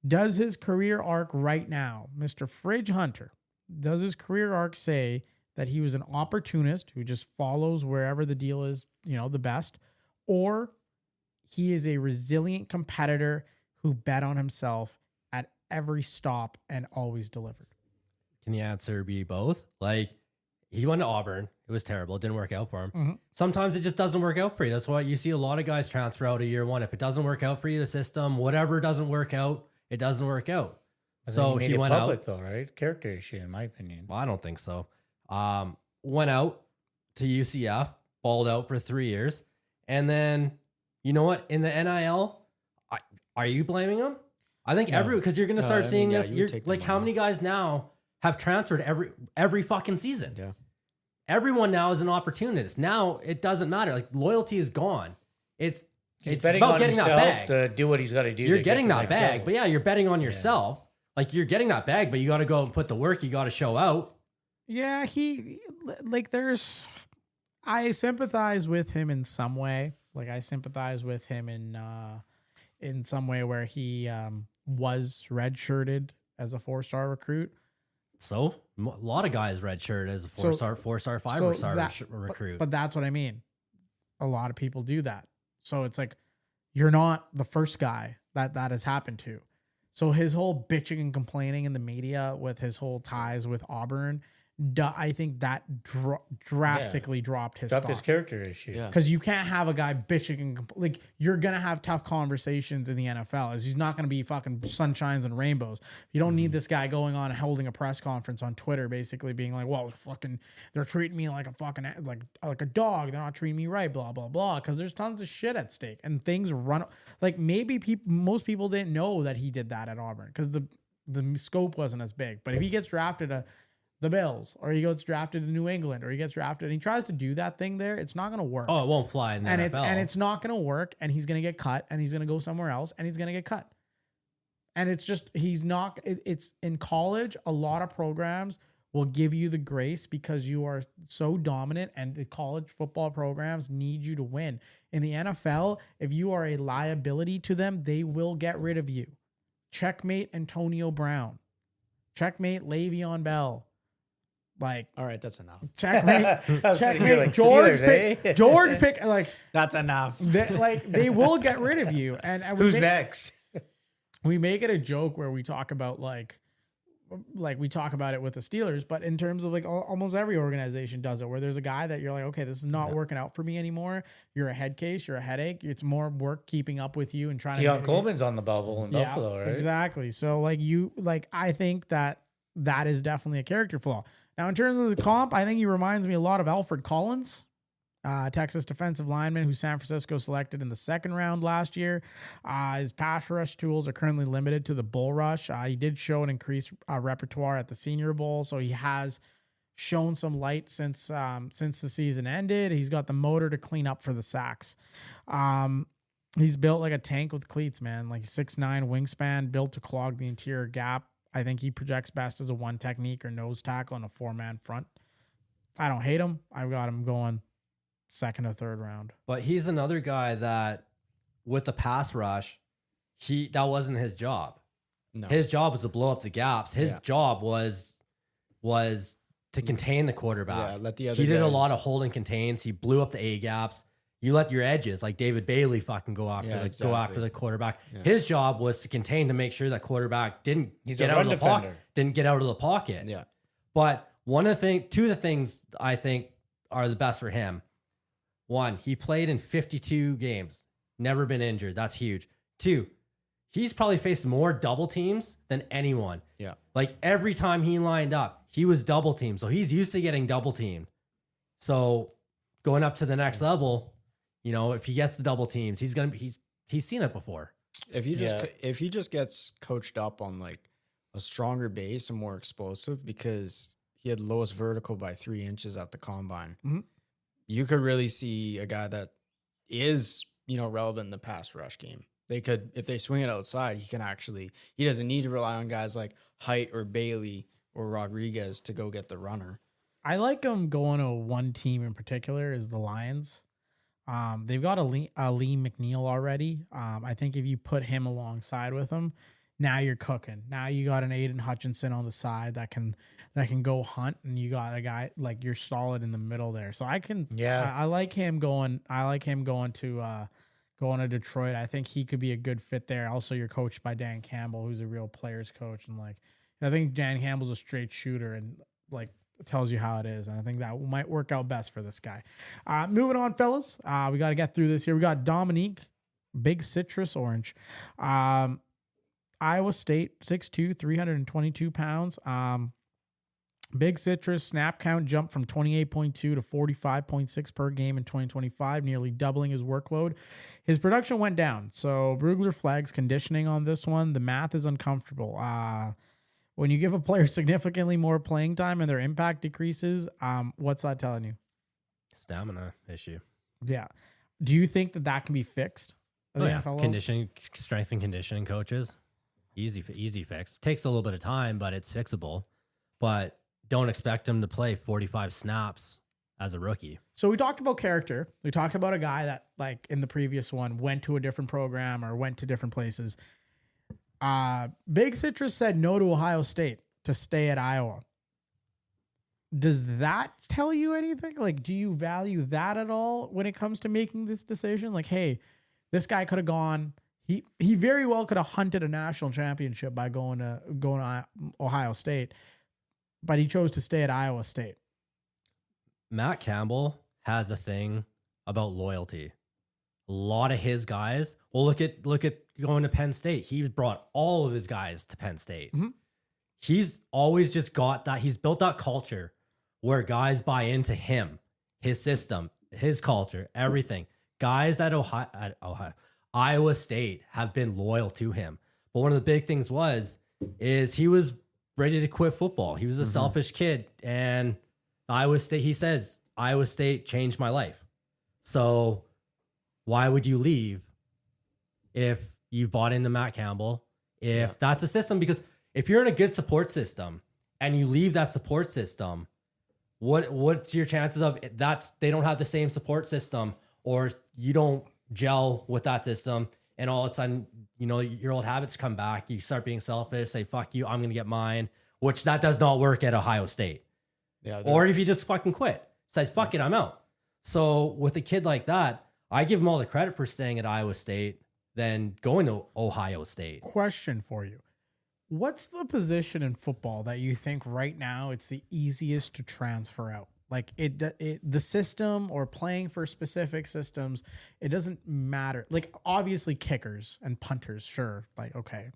Does his career arc right now, Mr. Fridge Hunter, does his career arc say that he was an opportunist who just follows wherever the deal is, the best, or he is a resilient competitor who bet on himself at every stop and always delivered? Can the answer be both? Like, he went to Auburn. It was terrible. It didn't work out for him. Mm-hmm. Sometimes it just doesn't work out for you. That's why you see a lot of guys transfer out of year one. If it doesn't work out for you, the system, whatever doesn't work out, it doesn't work out. So he went public out. though, right? Character issue, in my opinion. Well, I don't think so. Went out to UCF, balled out for 3 years. And then, you know what? In the NIL, are you blaming him? I think because you're going to start seeing this. You're like, how many guys now have transferred every fucking season? Yeah. Everyone now is an opportunist. Now it doesn't matter. Like, loyalty is gone. It's betting about on getting that himself bag. to do what he's got to do. You're to getting get to that the next bag, level. but yeah, you're betting on yourself. Like, you're getting that bag, but you got to go and put the work. You got to show out. Yeah, I sympathize with him in some way. Like, I sympathize with him in some way where he was redshirted as a 4-star recruit. So a lot of guys redshirt as a 4-star, 5-star recruit. But that's what I mean. A lot of people do that. So it's like, you're not the first guy that has happened to. So his whole bitching and complaining in the media with his whole ties with Auburn, I think that drastically dropped his his character issue. Yeah. Because you can't have a guy bitching and you're gonna have tough conversations in the NFL. He's not gonna be fucking sunshines and rainbows. You don't need this guy going on and holding a press conference on Twitter, basically being like, "Well, fucking, they're treating me like a fucking like a dog. They're not treating me right." Blah blah blah. Because there's tons of shit at stake and things run. Like, maybe most people didn't know that he did that at Auburn because the scope wasn't as big. But if he gets drafted the Bills, or he gets drafted to New England, or he gets drafted and he tries to do that thing there, it's not going to work. Oh, it won't fly in the NFL. It's not going to work, and he's going to get cut, and he's going to go somewhere else, and he's going to get cut. And it's just, it's in college, a lot of programs will give you the grace because you are so dominant, and the college football programs need you to win. In the NFL, if you are a liability to them, they will get rid of you. Checkmate Antonio Brown. Checkmate Le'Veon Bell. Like, All right, that's enough. checkmate, like George Steelers, pick, George pick, like, That's enough. they will get rid of you. And Who's next? we make it a joke where we talk about like we talk about it with the Steelers, but in terms of like almost every organization does it, where there's a guy that you're like, okay, this is not working out for me anymore. You're a head case, you're a headache. It's more work keeping up with you and trying Deion to. Coleman's on the bubble in Buffalo, right? Exactly. So I think that is definitely a character flaw. Now, in terms of the comp, I think he reminds me a lot of Alfred Collins, Texas defensive lineman who San Francisco selected in the 2nd round last year. His pass rush tools are currently limited to the bull rush. He did show an increased repertoire at the Senior Bowl, so he has shown some light since the season ended. He's got the motor to clean up for the sacks. He's built like a tank with cleats, man. Like 6'9" wingspan, built to clog the interior gap. I think he projects best as a 1 technique or nose tackle on a 4-man front. I don't hate him. I've got him going 2nd or 3rd round. But he's another guy that, with the pass rush, that wasn't his job. No. His job was to blow up the gaps. His job was to contain the quarterback. Yeah, let the other He did a guys- lot of hold and contains. He blew up the A gaps. You let your edges, like David Bailey, fucking go after go after the quarterback. Yeah. His job was to contain, to make sure that quarterback didn't get out of the pocket. Didn't get out of the pocket. Yeah. But two of the things I think are the best for him 1, he played in 52 games, never been injured. That's huge. 2, he's probably faced more double teams than anyone. Yeah. Like every time he lined up, he was double teamed. So he's used to getting double teamed. So going up to the next level, you know, if he gets the double teams, he's seen it before. If he just gets coached up on like a stronger base and more explosive, because he had lowest vertical by 3 inches at the combine, you could really see a guy that is, you know, relevant in the pass rush game. They could, if they swing it outside, he doesn't need to rely on guys like Height or Bailey or Rodriguez to go get the runner. I like him going to one team in particular is the Lions. They've got a Lee McNeil already. I think if you put him alongside with him, now you're cooking. Now you got an Aiden Hutchinson on the side that can go hunt, and you got a guy like you're solid in the middle there. So I like him going. I like him going to Detroit. I think he could be a good fit there. Also, you're coached by Dan Campbell, who's a real players coach, and like I think Dan Campbell's a straight shooter and like tells you how it is. And I think that might work out best for this guy. Moving on, fellas. We got to get through this here. We got Dominique, Big Citrus Orange. Iowa State, 6'2", 322 pounds. Big Citrus snap count jumped from 28.2 to 45.6 per game in 2025, nearly doubling his workload. His production went down, so Brugler flags conditioning on this one. The math is uncomfortable. When you give a player significantly more playing time and their impact decreases, what's that telling you? Stamina issue. Yeah. Do you think that can be fixed? Conditioning, strength and conditioning coaches. Easy fix. Takes a little bit of time, but it's fixable. But don't expect him to play 45 snaps as a rookie. So we talked about character. We talked about a guy that, like in the previous one, went to a different program or went to different places. Big Citrus said no to Ohio State to stay at Iowa. Does that tell you anything? Like, do you value that at all when it comes to making this decision? Like, hey, this guy could have gone. He very well could have hunted a national championship by going to Ohio State, but he chose to stay at Iowa State. Matt Campbell has a thing about loyalty. A lot of his guys. Well, look at going to Penn State. He brought all of his guys to Penn State. Mm-hmm. He's always just got that. He's built that culture where guys buy into him, his system, his culture, everything. Guys at Iowa State have been loyal to him. But one of the big things is he was ready to quit football. He was a selfish kid, and Iowa State, he says, Iowa State changed my life. So why would you leave if you bought into Matt Campbell? If that's a system, because if you're in a good support system and you leave that support system, what's your chances of they don't have the same support system, or you don't gel with that system, and all of a sudden, you know, your old habits come back. You start being selfish, say, fuck you, I'm going to get mine, which that does not work at Ohio State. Yeah. Or if you just fucking quit, say, fuck it, I'm out. So with a kid like that, I give him all the credit for staying at Iowa State than going to Ohio State. Question for you. What's the position in football that you think right now it's the easiest to transfer out? Like the system or playing for specific systems, it doesn't matter. Like obviously kickers and punters, sure. Like, okay,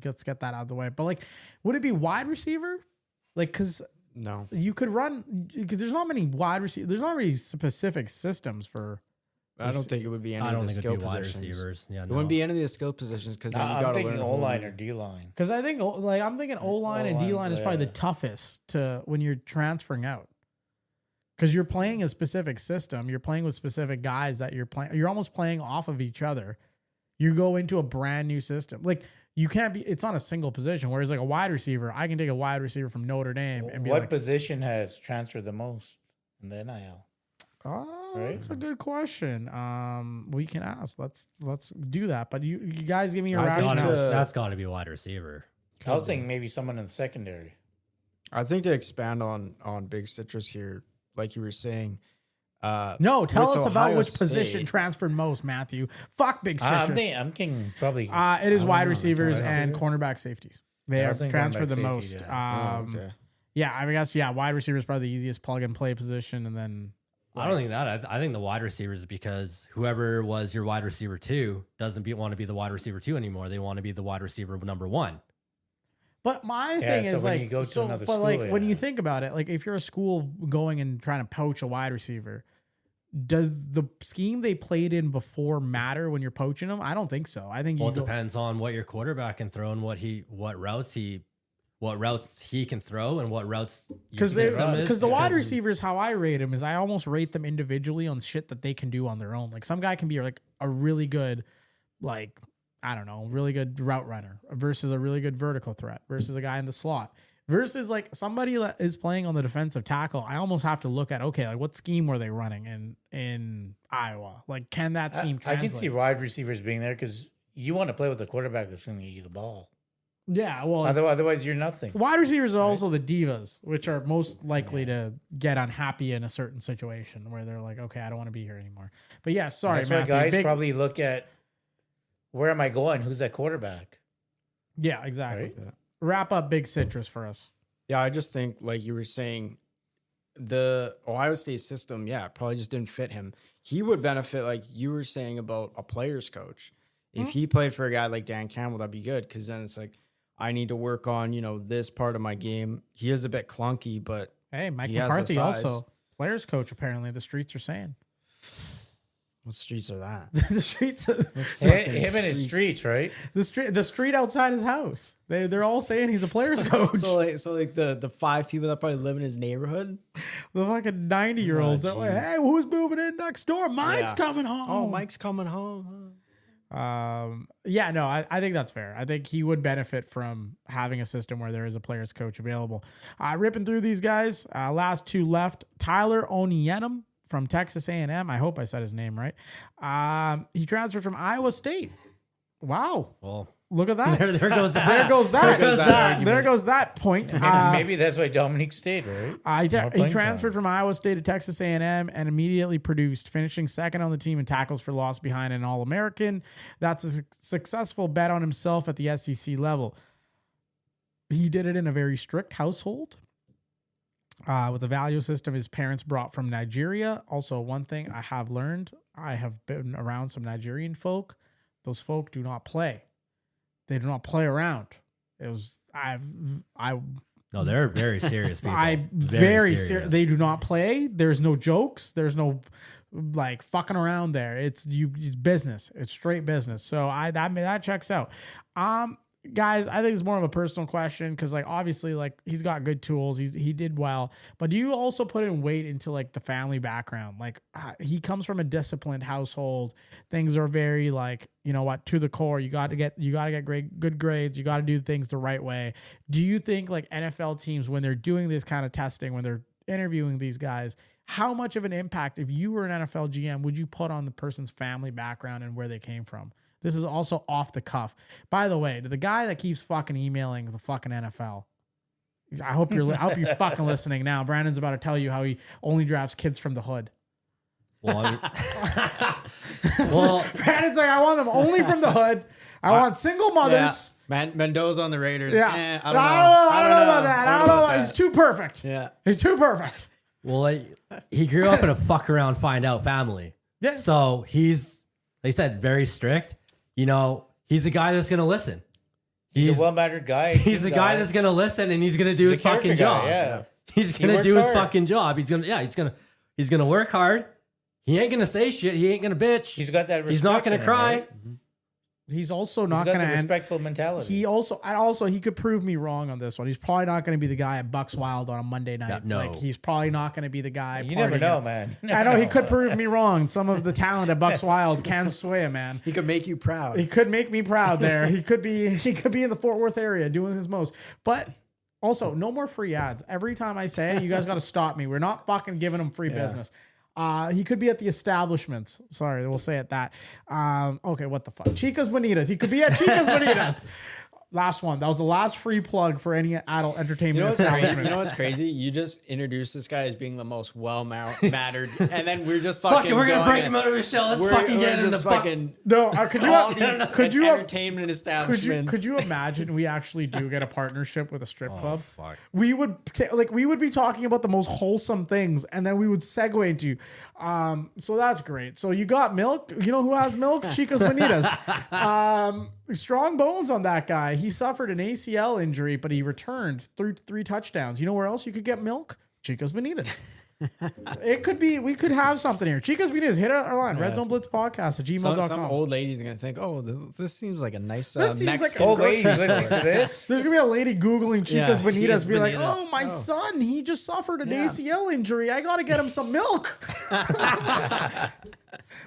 let's get that out of the way. But like, would it be wide receiver? Like, cause no, you could run, there's not many wide receivers. There's not really specific systems for. I don't think it would be any of the skill positions. Receivers. Yeah, it wouldn't be any of the skill positions because I'm thinking O-line or D-line. Because I think I'm thinking O-line and D-line is probably the toughest to when you're transferring out. Because you're playing a specific system, you're playing with specific guys that you're playing. You're almost playing off of each other. You go into a brand new system. Like you can't be. It's not a single position. Whereas like a wide receiver, I can take a wide receiver from Notre Dame and be what position has transferred the most in the NIL? Oh, that's a good question. We can ask. Let's do that. But you guys give me your rationale. That's got to be a wide receiver. I was thinking maybe someone in the secondary. I think to expand on Big Citrus here, like you were saying. No, tell us about which position transferred most, Matthew. Fuck Big Citrus. I'm thinking probably. It is wide receivers and cornerback safeties. They have transferred the most. Okay. Yeah, I guess wide receiver is probably the easiest plug and play position, and then I don't think that. I think the wide receivers, because whoever was your wide receiver 2 doesn't want to be the wide receiver 2 anymore. They want to be the wide receiver number 1. But my Yeah, thing so is when like, you go to another but school, like when yeah. you think about it, like if you're a school going and trying to poach a wide receiver, does the scheme they played in before matter when you're poaching them? I don't think so. I think Well, it depends on what your quarterback can throw and what routes he can throw and what routes because the wide receivers, how I rate them is I almost rate them individually on shit that they can do on their own. Like some guy can be like a really good, like I don't know, really good route runner versus a really good vertical threat versus a guy in the slot versus like somebody that is playing on the defensive tackle. I almost have to look at, okay, like what scheme were they running in Iowa? Like, can that scheme I translate? can see wide receivers being there because you want to play with the quarterback that's going to get you the ball. Yeah, well, Otherwise, you're nothing. wide receivers are also the divas, which are most likely to get unhappy in a certain situation where they're like, okay, I don't want to be here anymore. But yeah, sorry, That's why Matthew. guys probably look at, where am I going? Who's that quarterback? Yeah, exactly. Right? Wrap up Big Citrus for us. Yeah, I just think, like you were saying, the Ohio State system, probably just didn't fit him. He would benefit, like you were saying, about a player's coach. If he played for a guy like Dan Campbell, that'd be good, because then it's like, I need to work on, this part of my game. He is a bit clunky, but Hey, Mike he has the McCarthy size. also players coach. Apparently, the streets are saying What streets are that? the streets, Him and his streets, right? the street outside his house. They're all saying he's a players coach. So like the 5 people that probably live in his neighborhood. The fucking 90-year-olds. Oh, Like, hey, who's moving in next door? Mike's Yeah. coming home. Oh, Mike's coming home. Huh? Yeah, no, I think that's fair. I think he would benefit from having a system where there is a player's coach available. Ripping through these guys, last 2 left. Tyler Onienum from Texas A&M. I hope I said his name right. He transferred from Iowa State. Wow. Well, Look at that. there goes that. There goes that. There goes that There goes that point. Maybe that's why Dominique stayed, right? More He playing transferred time. from Iowa State to Texas A&M and immediately produced, finishing second on the team in tackles for loss behind an All-American. That's a successful bet on himself at the SEC level. He did it in a very strict household with a value system his parents brought from Nigeria. Also, one thing I have learned, I have been around some Nigerian folk. Those folk do not play. They do not play around. No, they're very serious people. Very serious. They do not play. There's no jokes. There's no like fucking around there. It's business. It's straight business. So that checks out. Guys, I think it's more of a personal question because, like, obviously, like, he's got good tools. He did well, but do you also put in weight into like the family background? Like, he comes from a disciplined household. Things are very like, to the core. You got to get good grades. You got to do things the right way. Do you think like NFL teams, when they're doing this kind of testing, when they're interviewing these guys, how much of an impact, if you were an NFL GM, would you put on the person's family background and where they came from? This is also off the cuff. By the way, to the guy that keeps fucking emailing the fucking NFL, I hope you're fucking listening now. Brandon's about to tell you how he only drafts kids from the hood. Well, Brandon's like, I want them only from the hood. I want single mothers. Yeah. Mendoza on the Raiders. Yeah. I don't know. I don't know about that. I don't know. He's too perfect. Yeah. He's too perfect. he grew up in a fuck around, find out family. Yeah. So he's, like I said, very strict. He's a guy that's going to listen. He's a well-mannered guy. He's a guy that's going to listen and he's going to do his fucking job. Yeah. He's going to do his hard. fucking job. He's going to work hard. He ain't going to say shit. He ain't going to bitch. He's got that respect. He's not going in to him, cry. right? He's also He's not got going the to respectful mentality. He could prove me wrong on this one. He's probably not going to be the guy at Bucks Wild on a Monday night. No. Like, he's probably not going to be the guy. You never partying know, it. man. You I never know he could prove me wrong. Some of the talent at Bucks Wild can sway a man. He could make you proud. He could make me proud there. He could be in the Fort Worth area doing his most. But also, no more free ads. Every time I say it, you guys got to stop me. We're not fucking giving him free business. He could be at the establishments. Sorry, we'll say it that. Okay, what the fuck? Chica's Bonitas. He could be at Chica's Bonitas. Last one. That was the last free plug for any adult entertainment establishment. You know what's crazy? You just introduced this guy as being the most well-mannered, and then we're just fucking. We're gonna break him out of his shell. Let's fucking get him in the fucking. No, could you entertainment establishments? Could you imagine we actually do get a partnership with a strip club? Fuck. We would be talking about the most wholesome things, and then we would segue into. So that's great. So you got milk. You know who has milk? Chicas Bonitas. Strong bones on that guy. He suffered an ACL injury, but he returned three touchdowns. You know where else you could get milk? Chicas Bonitas. It could be, we could have something here. Chicas Bonitas, hit our line. redzoneblitzpodcast at gmail.com. Some old lady's going to think, oh, this seems like a nice This seems like Old ladies listening to this. There's gonna be a lady googling Chicas Bonitas, Chicas be like, Bonitas. "Oh, my son, he just suffered an ACL injury. I gotta get him some milk."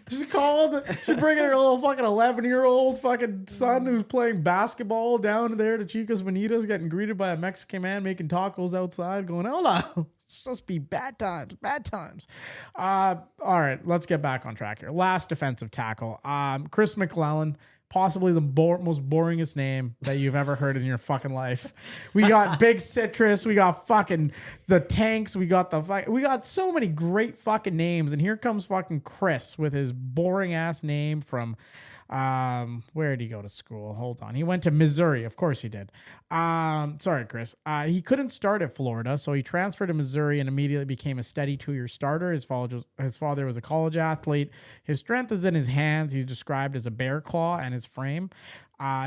Just called. She's bringing her little fucking 11-year-old fucking son who's playing basketball down there to Chicas Bonitas, getting greeted by a Mexican man making tacos outside, going, "Hola." It's supposed to be bad times, bad times. All right, let's get back on track here. Last defensive tackle, Chris McClellan, possibly the most boringest name that you've ever heard in your fucking life. We got Big Citrus, we got fucking the Tanks, we got so many great fucking names, and here comes fucking Chris with his boring ass name from. Where did he go to school? Hold on. He went to Missouri. Of course he did. Sorry, Chris. He couldn't start at Florida, so he transferred to Missouri and immediately became a steady 2-year starter. His father was a college athlete. His strength is in his hands. He's described as a bear claw and his frame.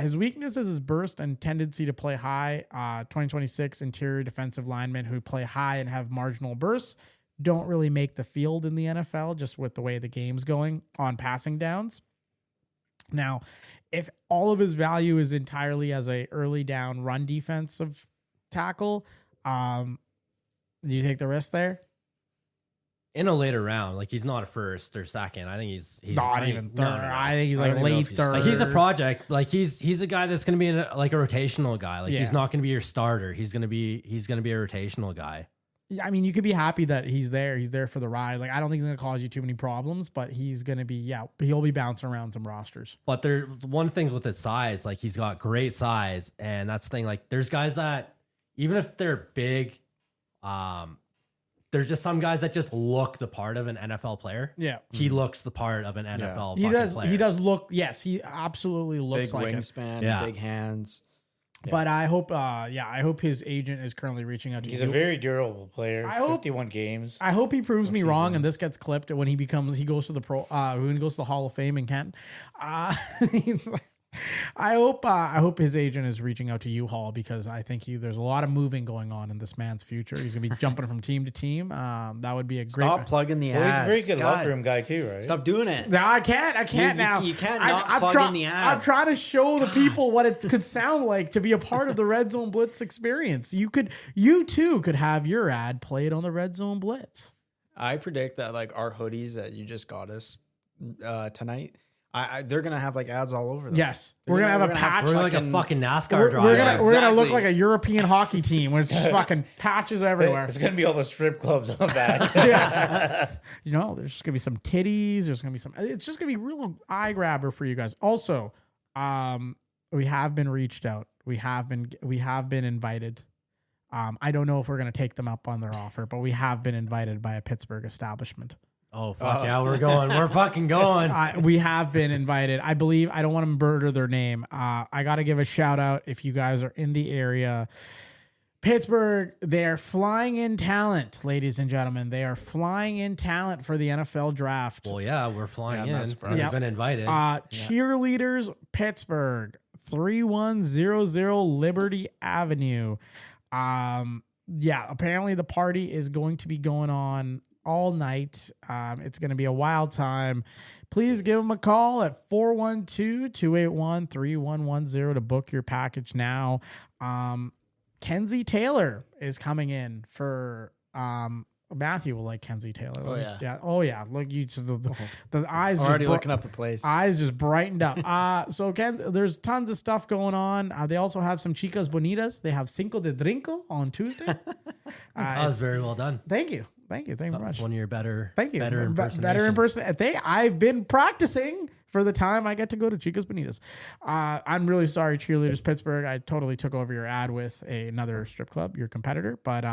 His weakness is his burst and tendency to play high. 2026 interior defensive linemen who play high and have marginal bursts don't really make the field in the NFL, just with the way the game's going on passing downs. Now, if all of his value is entirely as a early down run defensive tackle, do you take the risk there? In a later round, like he's not a first or second. I think he's Not even third. I think he's like don't even know late if he's- third. Like he's a project. Like he's a guy that's going to be like a rotational guy. Like Yeah. he's not going to be your starter. He's going to be a rotational guy. Yeah, I mean, you could be happy that he's there. He's there for the ride. Like, I don't think he's going to cause you too many problems, but he's going to be, he'll be bouncing around some rosters. But one thing's with his size, like he's got great size, and that's the thing. Like there's guys that even if they're big, there's just some guys that just look the part of an NFL player. Yeah. He looks the part of an NFL player. He does look, yes, he absolutely looks big like it. wingspan, Yeah. big hands. But I hope, I hope his agent is currently reaching out to He's you. a very durable player. I hope- 51 games. I hope he proves me wrong and seasons. this gets clipped when he goes to the when he goes to the Hall of Fame in Kent. I hope his agent is reaching out to U-Haul because I think there's a lot of moving going on in this man's future. He's gonna be jumping from team to team. That would be a great. Stop plugging the Well, ads. he's a very good God. locker room guy too, right? Stop doing it. No, I can't You now. you can't not plug in the ads. I'm trying to show the people what it could sound like to be a part of the Red Zone Blitz experience. You too could have your ad played on the Red Zone Blitz. I predict that like our hoodies that you just got us tonight, they're gonna have like ads all over them. Yes, we're gonna have a patch. We're like a fucking NASCAR We're driver. gonna look exactly. like a European hockey team where it's just fucking patches everywhere. It's going to be all the strip clubs on the back. Yeah. There's just gonna be some titties. There's gonna be it's just gonna be real eye grabber for you guys. Also, we have been reached out. We have been invited. I don't know if we're gonna take them up on their offer, but we have been invited by a Pittsburgh establishment. Oh fuck yeah, we're going. We're fucking going. We have been invited. I believe, I don't want to murder their name. I got to give a shout out if you guys are in the area. Pittsburgh, they're flying in talent, ladies and gentlemen. They are flying in talent for the NFL draft. Well, yeah, we're flying Yeah, I'm not in. surprised. We've Yep. been invited. Cheerleaders, Pittsburgh, 3100 Liberty Avenue. Apparently the party is going to be going on all night. It's going to be a wild time. Please give them a call at 412-281-3110 to book your package now. Kenzie Taylor is coming in for Matthew will like Kenzie Taylor. Oh, yeah. Yeah. Oh yeah. Look, the eyes Already just looking up the place. eyes just brightened up. So Ken, there's tons of stuff going on. They also have some Chicas Bonitas. They have Cinco de Drinko on Tuesday. That was very well done. Thank you very That's much. one of your better. Thank you. Better Better impersonations. I've been practicing for the time I get to go to Chicas Bonitas. I'm really sorry, Cheerleaders Pittsburgh. I totally took over your ad with another strip club, your competitor. But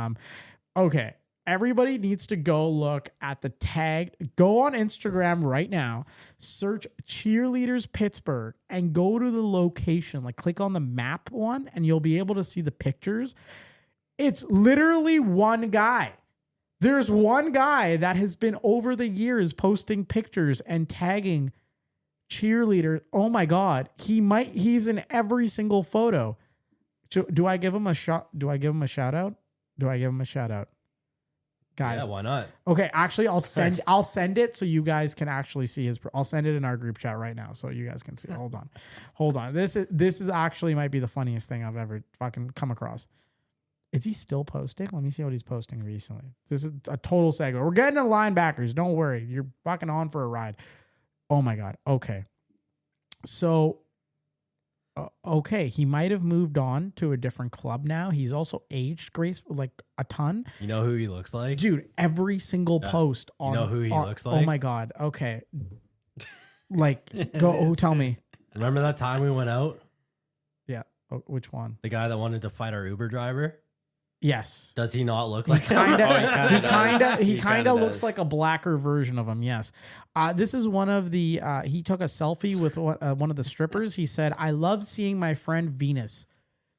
okay. Everybody needs to go look at the tag. Go on Instagram right now, search Cheerleaders Pittsburgh, and go to the location. Like, click on the map one, and you'll be able to see the pictures. It's literally one guy. There's one guy that has been over the years posting pictures and tagging cheerleader. Oh my God. He's in every single photo. Do I give him a shot? Do I give him a shout out? Guys. Yeah, why not? Okay, actually, I'll send it so you guys can actually see his. I'll send it in our group chat right now so you guys can see. Hold on. This is actually might be the funniest thing I've ever fucking come across. Is he still posting? Let me see what he's posting recently. This is a total segment. We're getting to linebackers. Don't worry, you're fucking on for a ride. Oh my God. Okay, so. Okay, he might have moved on to a different club now. He's also aged like a ton. You know who he looks like? Dude, every single post on... You know who he looks like? Oh my God. Okay. Like, go tell me. Remember that time we went out? Yeah. Oh, which one? The guy that wanted to fight our Uber driver? Yes. Does he not look like him? He kind of looks like a blacker version of him. Yes. This is one of the, he took a selfie with one of the strippers. He said, "I love seeing my friend Venus.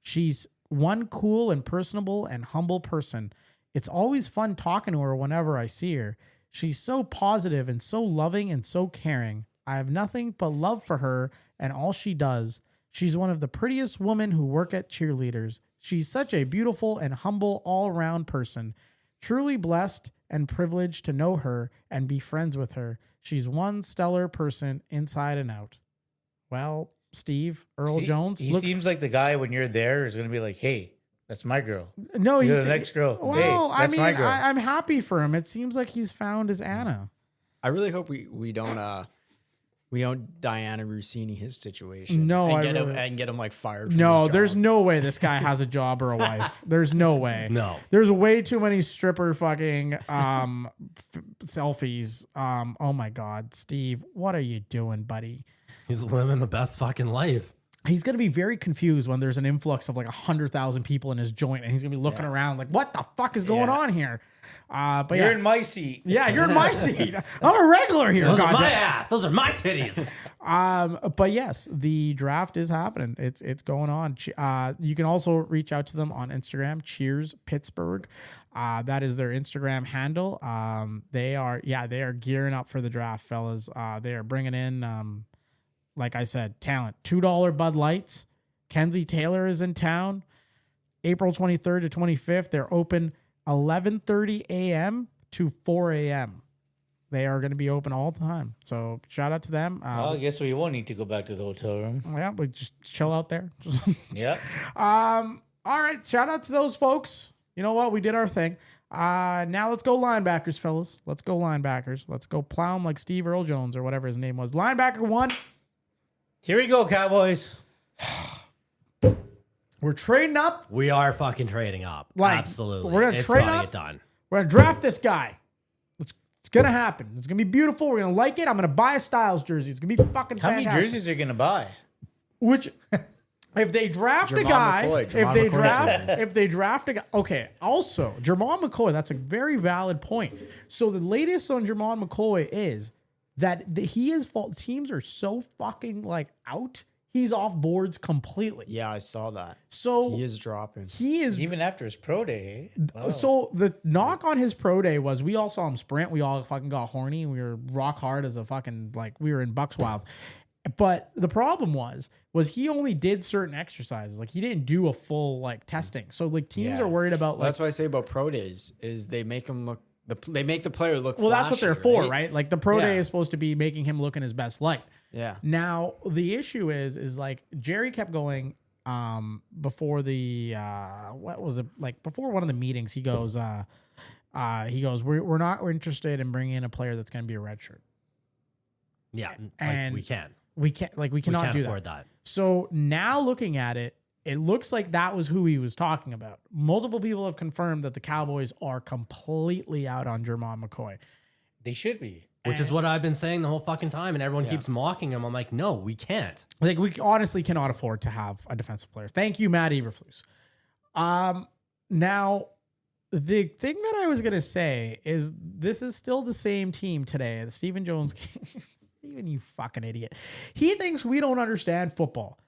She's one cool and personable and humble person. It's always fun talking to her whenever I see her. She's so positive and so loving and so caring. I have nothing but love for her and all she does. She's one of the prettiest women who work at Cheerleaders. She's such a beautiful and humble all-around person. Truly blessed and privileged to know her and be friends with her. She's one stellar person inside and out." Well, Steve, Earl Jones. He seems like the guy when you're there is going to be like, "Hey, that's my girl." No, You're he's the next girl. Well, Hey, that's my girl. I'm happy for him. It seems like he's found his Anna. I really hope we don't Diana Rossini his situation. No, and get him like fired. From No, his there's job. no way this guy has a job or a wife. There's no way. No. There's way too many stripper fucking selfies. Oh my God, Steve, what are you doing, buddy? He's living the best fucking life. He's going to be very confused when there's an influx of like 100,000 people in his joint, and he's going to be looking around like, what the fuck is going on here? But You're in my seat. Yeah, you're in my seat. I'm a regular here. Those are goddamn. my ass. Those are my titties. But yes, the draft is happening. It's going on. You can also reach out to them on Instagram, Cheers Pittsburgh. That is their Instagram handle. They are gearing up for the draft, fellas. They are bringing in, like I said, talent. $2 Bud Lights. Kenzie Taylor is in town. April 23rd to 25th. They're open 11:30 a.m. to 4 a.m. They are going to be open all the time. So shout out to them. Well, I guess we won't need to go back to the hotel room. Yeah, we just chill out there. Yeah. All right. Shout out to those folks. You know what? We did our thing. Now let's go linebackers, fellas. Let's go linebackers. Let's go plow them like Steve Earl Jones or whatever his name was. Linebacker 1. Here we go, Cowboys. We're trading up. We are fucking trading up. Like, Absolutely. we're gonna It's trade gotta up. get done. We're going to draft this guy. It's going to happen. It's going to be beautiful. We're going to like it. I'm going to buy a Styles jersey. It's going to be fucking How fantastic. many jerseys are you going to buy? Which, if they draft a Jermon guy, McCoy. if they draft a guy, okay. Also, Jermon McCoy, that's a very valid point. So the latest on Jermon McCoy is that teams are so fucking like out. He's off boards completely. Yeah, I saw that. So He is dropping. he is. Even after his pro day. eh? Wow. So the knock on his pro day was we all saw him sprint. We all fucking got horny. We were rock hard as a fucking we were in Bucks Wild. But the problem was he only did certain exercises. Like he didn't do a full like testing. So like teams Yeah. are worried about Well, like. that's what I say about pro days is they make them look. They make the player look. Well, that's what they're flashy, for, right? Like the pro Yeah. day is supposed to be making him look in his best light. Yeah. Now the issue is like Jerry kept going before the what was it like before one of the meetings he goes we're not interested in bringing in a player that's going to be a red shirt. Yeah. And we can. We cannot can't do afford that. that. So now looking at it, it looks like that was who he was talking about. Multiple people have confirmed that the Cowboys are completely out on Jermon McCoy. They should be. which is what I've been saying the whole fucking time, and everyone keeps mocking him. I'm like, no, we can't. Like, we honestly cannot afford to have a defensive player. Thank you, Matt Eberflus. Now, the thing that I was going to say is this is still the same team today. The Stephen Jones Steven, you fucking idiot. He thinks we don't understand football.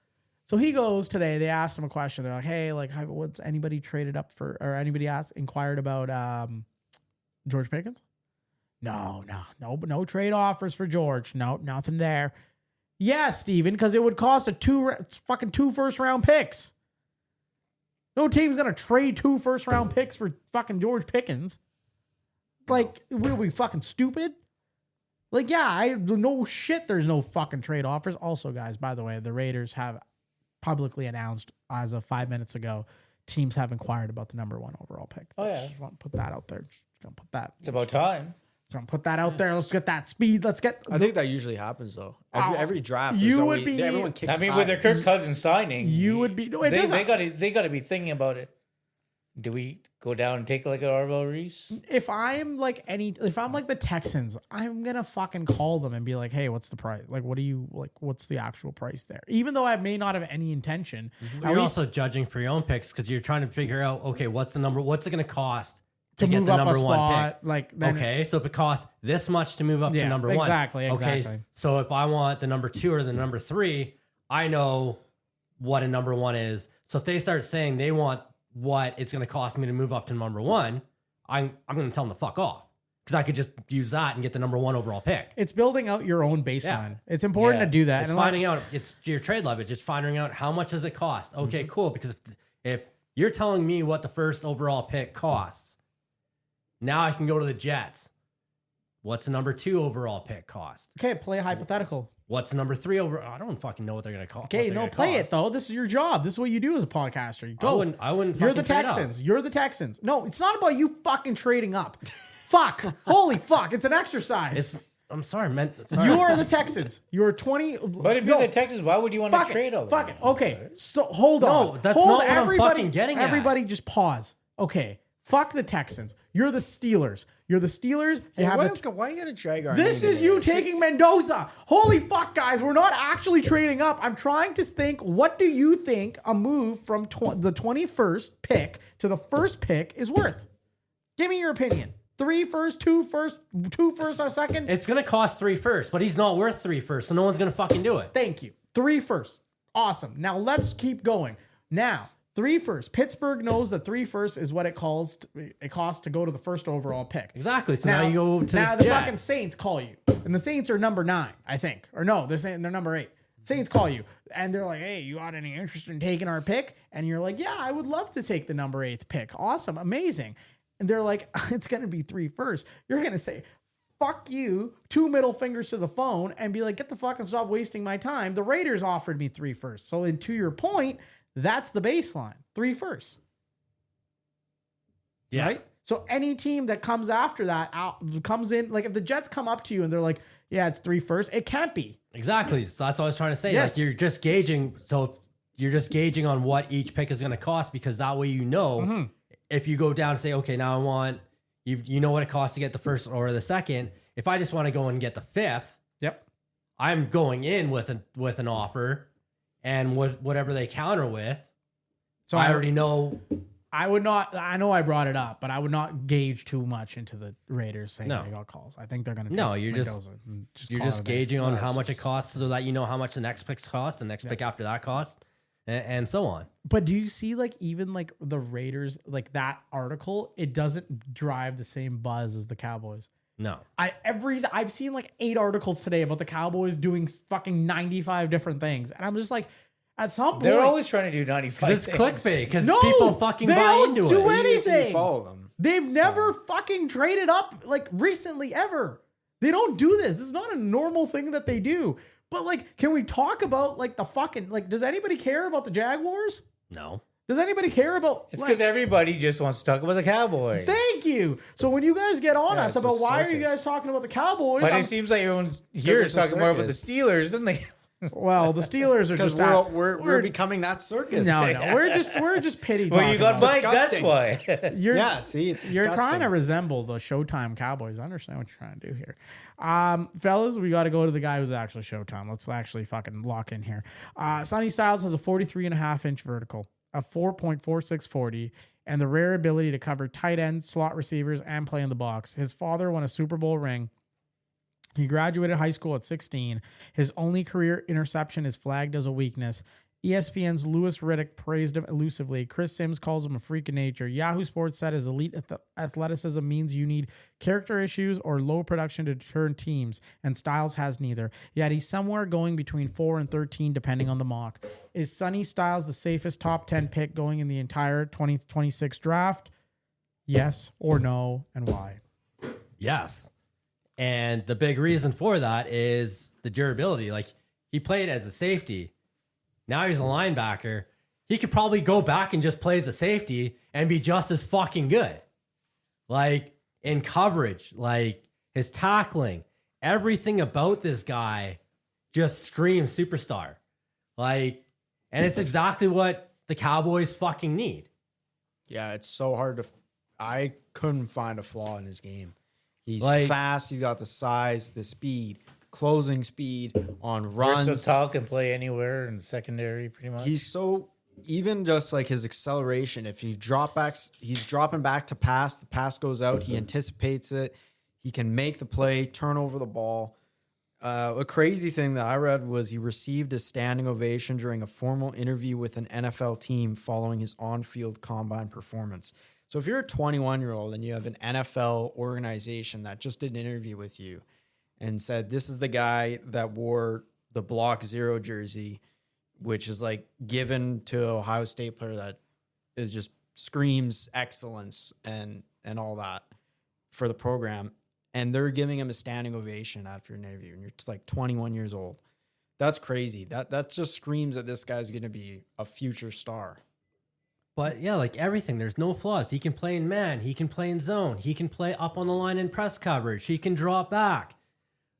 So he goes today, they asked him a question. They're like, hey, like, what's anybody traded up for, or anybody inquired about George Pickens? No trade offers for George. No, nothing there. Yeah, Steven, because it would cost two first-round picks. No team's going to trade 2 first-round picks for fucking George Pickens. Like, what are we, fucking stupid? Like, yeah, no shit, there's no fucking trade offers. Also, guys, by the way, the Raiders have publicly announced as of 5 minutes ago, teams have inquired about the number 1 overall pick. Oh, yeah. Just want to put that out there. Just going to put that. It's about time. Gonna put that out there. Let's get that speed. Let's get. I think that usually happens though. Every draft, everyone kicks. I mean, with their Kirk Cousins signing, you would be. No, they got to be thinking about it. Do we go down and take like an Arvell Reese? If I'm like the Texans, I'm gonna fucking call them and be like, hey, what's the price? Like, what's the actual price there? Even though I may not have any intention. You're also judging for your own picks because you're trying to figure out, okay, what's it gonna cost to get the number 1 pick? Like, okay, so if it costs this much to move up to number 1. Exactly. Okay, so if I want the number 2 or the number 3, I know what a number 1 is. So if they start saying they want what it's going to cost me to move up to number 1, I'm going to tell them to fuck off because I could just use that and get the number 1 overall pick. It's building out your own baseline. Yeah. It's important to do that. It's finding out. It's your trade leverage. It's finding out how much does it cost. Okay, cool. Because if you're telling me what the first overall pick costs, now I can go to the Jets. What's the number 2 overall pick cost? Okay, play a hypothetical. What's the number 3 over? I don't fucking know what they're going to cost. Okay, no, play it though. This is your job. This is what you do as a podcaster. You go. I wouldn't. You're the Texans. You're the Texans. No, it's not about you fucking trading up. Fuck. Holy fuck. It's an exercise. I'm sorry, man. You are the Texans. You're 20. But if you're the Texans, why would you want to trade all Fuck it. Okay. So hold on. No, that's not what I'm fucking getting at. Everybody just pause. Okay. Fuck the Texans. You're the Steelers. You're the Steelers. Why you gotta drag our This is you taking Mendoza. Holy fuck, guys. We're not actually trading up. I'm trying to think, what do you think a move from the 21st pick to the first pick is worth? Give me your opinion. 3 first, 2 first, 2 first, a second? It's going to cost 3 first, but he's not worth 3 first, so no one's going to fucking do it. Thank you. 3 first. Awesome. Now let's keep going. Now, 3 first. Pittsburgh knows that 3 first is what it costs to go to the first overall pick. Exactly. So now you go to the fucking Saints call you. And the Saints are number 9, I think. Or no, they're saying they're number 8. Saints call you. And they're like, hey, you got any interest in taking our pick? And you're like, yeah, I would love to take the number 8th pick. Awesome. Amazing. And they're like, it's going to be 3 first. You're going to say, fuck you, 2 middle fingers to the phone, and be like, get the fuck and stop wasting my time. The Raiders offered me 3 first. So to your point, that's the baseline. 3 first. Yeah. Right? So any team that comes after that comes in, like if the Jets come up to you and they're like, yeah, it's 3 first, it can't be. Exactly. So that's what I was trying to say. Yes. Like you're just gauging. So you're just gauging on what each pick is going to cost because that way you know if you go down and say, okay, now I want, you know what it costs to get the first or the second. If I just want to go and get the 5th, yep, I'm going in with an offer and whatever they counter with. So I already know. I would not. I know I brought it up, but I would not gauge too much into the Raiders saying they got calls. I think they're going to. No, you're just gauging on how much it costs so that you know how much the next picks cost, the next pick after that cost, and so on. But do you see like even like the Raiders, like that article, it doesn't drive the same buzz as the Cowboys. No. I've seen like 8 articles today about the Cowboys doing fucking 95 different things, and I'm just like, at some point they're always trying to do 95. It's clickbait because people fucking buy into it. They don't do anything. You follow them. They've never fucking traded up like recently ever. They don't do this. This is not a normal thing that they do. But like, can we talk about like the fucking like? Does anybody care about the Jaguars? No. Does anybody care about? It's because everybody just wants to talk about the Cowboys. Thank you. So when you guys get on us about why are you guys talking about the Cowboys? But it seems like everyone here is talking more about the Steelers than they. Well, the Steelers are Because just we're becoming that circus. no, we're just pity. Well, you got talking Mike. That's disgusting. why. You're, Yeah, see, it's you're trying disgusting. to resemble the Showtime Cowboys. I understand what you're trying to do here. Fellas, we got to go to the guy who's actually Showtime. Let's actually fucking lock in here. Sonny Styles has a 43.5-inch vertical, a 4.46 40, and the rare ability to cover tight ends, slot receivers, and play in the box. His father won a Super Bowl ring. He graduated high school at 16. His only career interception is flagged as a weakness. ESPN's Louis Riddick praised him elusively. Chris Sims calls him a freak of nature. Yahoo Sports said his elite athleticism means you need character issues or low production to deter teams, and Styles has neither. Yet he's somewhere going between 4 and 13 depending on the mock. Is Sonny Styles the safest top 10 pick going in the entire 2026 draft? Yes or no, and why? Yes. And the big reason for that is the durability. Like, he played as a safety. Now he's a linebacker. He could probably go back and just play as a safety and be just as fucking good. Like, in coverage, like his tackling, everything about this guy just screams superstar. Like, and it's exactly what the Cowboys fucking need. Yeah, it's so hard to. I couldn't find a flaw in his game. He's Like- fast. He's got the size, the speed, closing speed on runs. Versatile, can play anywhere in secondary, pretty much. He's so even just like his acceleration. If he drop backs, he's dropping back to pass. The pass goes out. He anticipates it. He can make the play, turn over the ball. A crazy thing that I read was he received a standing ovation during a formal interview with an NFL team following his on-field combine performance. So if you're a 21-year-old and you have an NFL organization that just did an interview with you and said, this is the guy that wore the Block 0 jersey, which is like given to an Ohio State player that is just screams excellence and all that for the program. And they're giving him a standing ovation after an interview. And you're like 21 years old. That's crazy. That just screams that this guy's going to be a future star. But yeah, like everything, there's no flaws. He can play in man. He can play in zone. He can play up on the line in press coverage. He can drop back.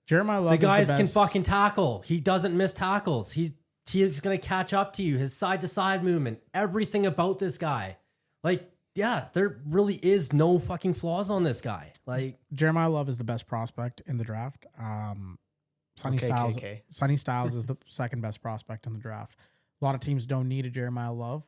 Jeremiah Love The guys is the can best. fucking tackle. He doesn't miss tackles. He's going to catch up to you. His side-to-side movement. Everything about this guy. Like, yeah, there really is no fucking flaws on this guy. Like, Jeremiah Love is the best prospect in the draft. Sonny Styles is the second best prospect in the draft. A lot of teams don't need a Jeremiah Love.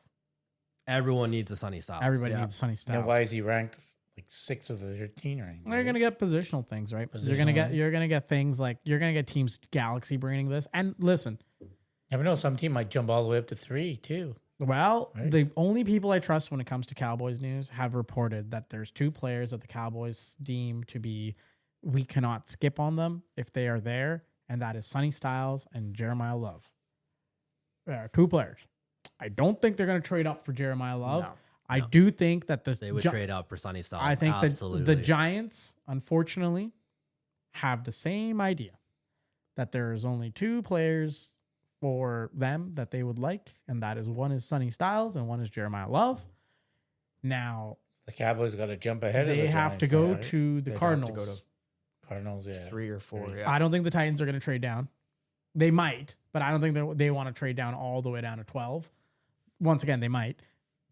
everyone needs a Sonny Styles. Everybody needs Sonny Styles. Now, why is he ranked like 6 of the 13 ranked? You're gonna get positional things, right? You're Positional gonna get things like you're gonna get teams galaxy braining this. And listen, Never know. Some team might jump all the way up to 3 too. well, Right. the only people I trust when it comes to Cowboys news have reported that there's 2 players that the Cowboys deem to be we cannot skip on them if they are there, and that is Sonny Styles and Jeremiah Love. There are 2 players. I don't think they're going to trade up for Jeremiah Love. No. I do think that They would trade up for Sonny Styles. I think that absolutely. the Giants, unfortunately, have the same idea that there is only 2 players for them that they would like, and that is one is Sonny Styles and one is Jeremiah Love. Now The Cowboys got to jump ahead of they the have to Giants go now, right? to the They'd have to Cardinals. go to Cardinals, yeah. 3 or 4. Yeah. I don't think the Titans are going to trade down. They might, but I don't think they want to trade down all the way down to 12. Once again, they might,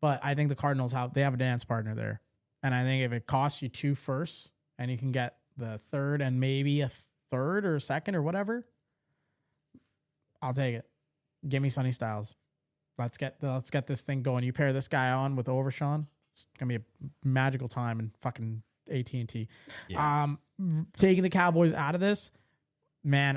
but I think the Cardinals have a dance partner there, and I think if it costs you 2 firsts and you can get the 3rd and maybe a 3rd or a 2nd or whatever, I'll take it. Give me Sonny Styles. Let's get this thing going. You pair this guy on with Overshawn, it's gonna be a magical time in fucking AT&T. Yeah. Taking the Cowboys out of this, man,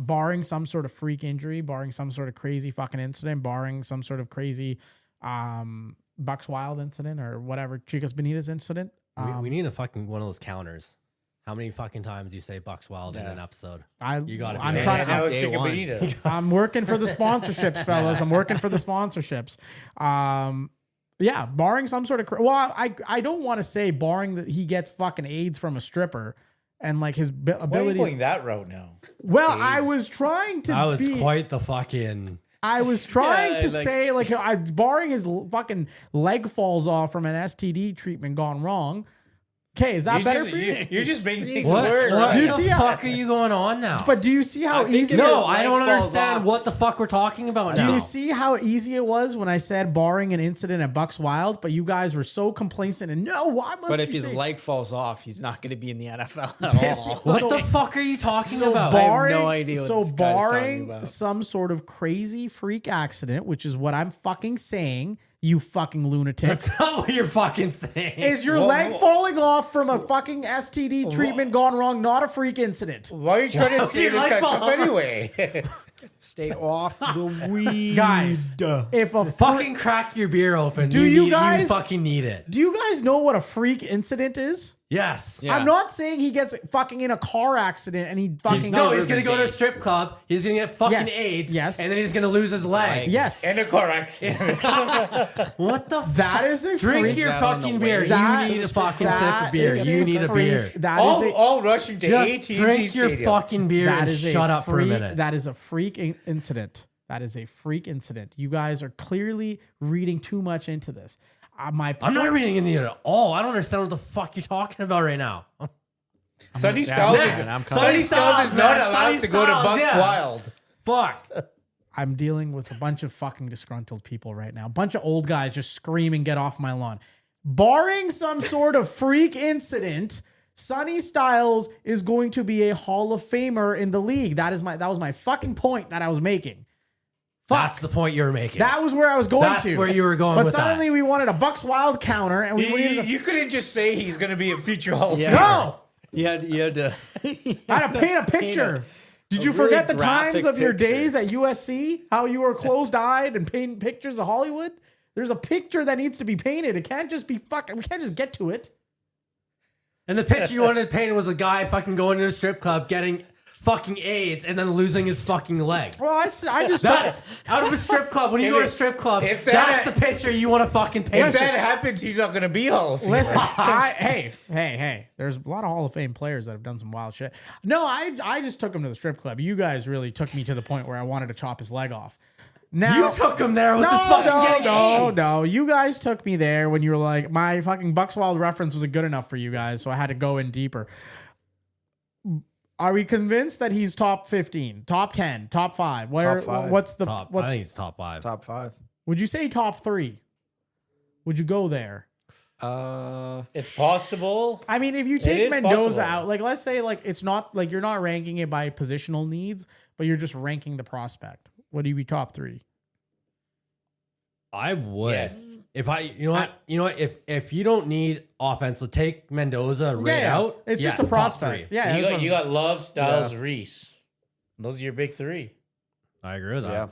barring some sort of freak injury, barring some sort of crazy fucking incident, barring some sort of crazy Bucks Wild incident or whatever, Chicas Benitez incident. We need a fucking one of those counters. How many fucking times do you say Bucks Wild in an episode? You got it. I'm Say trying it. to. Now it's Day Chicken one. Bonito. I'm working for the sponsorships, fellas. I'm working for the sponsorships. Yeah, barring some sort of I don't want to say barring that he gets fucking AIDS from a stripper and like his Why are you ability. going that route now? Well, AIDS? I was trying to. That was be, quite the fucking. I was trying Yeah, to like- say barring his fucking leg falls off from an STD treatment gone wrong. Okay, is that better for you? You're just making things What worse. Do you the see how- fuck are you going on now? But do you see how I think easy? it no, is. I don't leg falls understand off. what the fuck we're talking about Do now. you see how easy it was when I said barring an incident at Bucks Wild? But you guys were so complacent and no, why must But if you his say- leg falls off, he's not going to be in the NFL at all. What So- the fuck are you talking So about? barring, I have no idea what so this guy's talking barring about. some sort of crazy freak accident, which is what I'm fucking saying, you fucking lunatic. That's not what you're fucking saying. Is your leg falling off from a fucking STD treatment gone wrong not a freak incident? Why are you trying to say Your this leg guy's fall stuff off. anyway? Stay off the weed. Guys, if a fucking crack your beer open. Do you need, guys- You fucking need it. do you guys know what a freak incident is? Yes. Yeah. I'm not saying he gets fucking in a car accident and he fucking No, never he's gonna been go to a gay. strip club. He's gonna get fucking Yes. AIDS. Yes. And then he's gonna lose his leg. yes. And a car accident. What the? That is a Drink freak. your that on the fucking way beer. That- You need a fucking sip that of beer. is You need a freak. beer. That is a all rushing to Just AT&T drink your Stadium. fucking beer That and is shut up for a freak- minute. That is a freak incident. That is a freak incident. You guys are clearly reading too much into this. My I'm not reading any of it at all. I don't understand what the fuck you're talking about right now. Sonny Styles man, is, I'm Sonny Styles is not man. allowed Sonny to go to Styles, Buck yeah. Wild. Fuck. I'm dealing with a bunch of fucking disgruntled people right now. A bunch of old guys just screaming, "Get off my lawn!" Barring some sort of freak incident, Sonny Styles is going to be a Hall of Famer in the league. That was my fucking point that I was making. Fuck. That's the point you're making. That was where I was going That's to. where you were going But with that. suddenly we wanted a Bucks Wild counter, and we needed You couldn't just say he's going to be a future Hall of Yeah. Famer. no. You had to. I had to paint a picture. Did you really forget the graphic times of your picture. days at USC? How you were closed-eyed and painting pictures of Hollywood? There's a picture that needs to be painted. It can't just be fucking. We can't just get to it. And the picture you wanted to paint was a guy fucking going to a strip club, getting fucking AIDS, and then losing his fucking leg. Well, I just That's out of a strip club. When you go to a strip club, if that's that- the picture you want to fucking paint. If that happens, he's not going to be Hall of Famer. listen. Hey. There's a lot of Hall of Fame players that have done some wild shit. No, I just took him to the strip club. You guys really took me to the point where I wanted to chop his leg off. Now you took him there with the fucking getting AIDS. no. You guys took me there when you were like, my fucking Bucks Wild reference wasn't good enough for you guys, so I had to go in deeper. Are we convinced that he's top 15, top 10, top 5? Where? Top 5. What's the? Top, I What's? think it's top 5. Top 5. Would you say top 3? Would you go there? It's possible. I mean, if you is take Mendoza possible. out, like let's say like it's not like you're not ranking it by positional needs, but you're just ranking the prospect. Would he be top 3? I would. Yes. If you know what, if you don't need offense, so take Mendoza right out. It's yes, just a top prospect. 3. Yeah, You got Love, Styles, Reese. Those are your big 3. I agree with that. Yeah.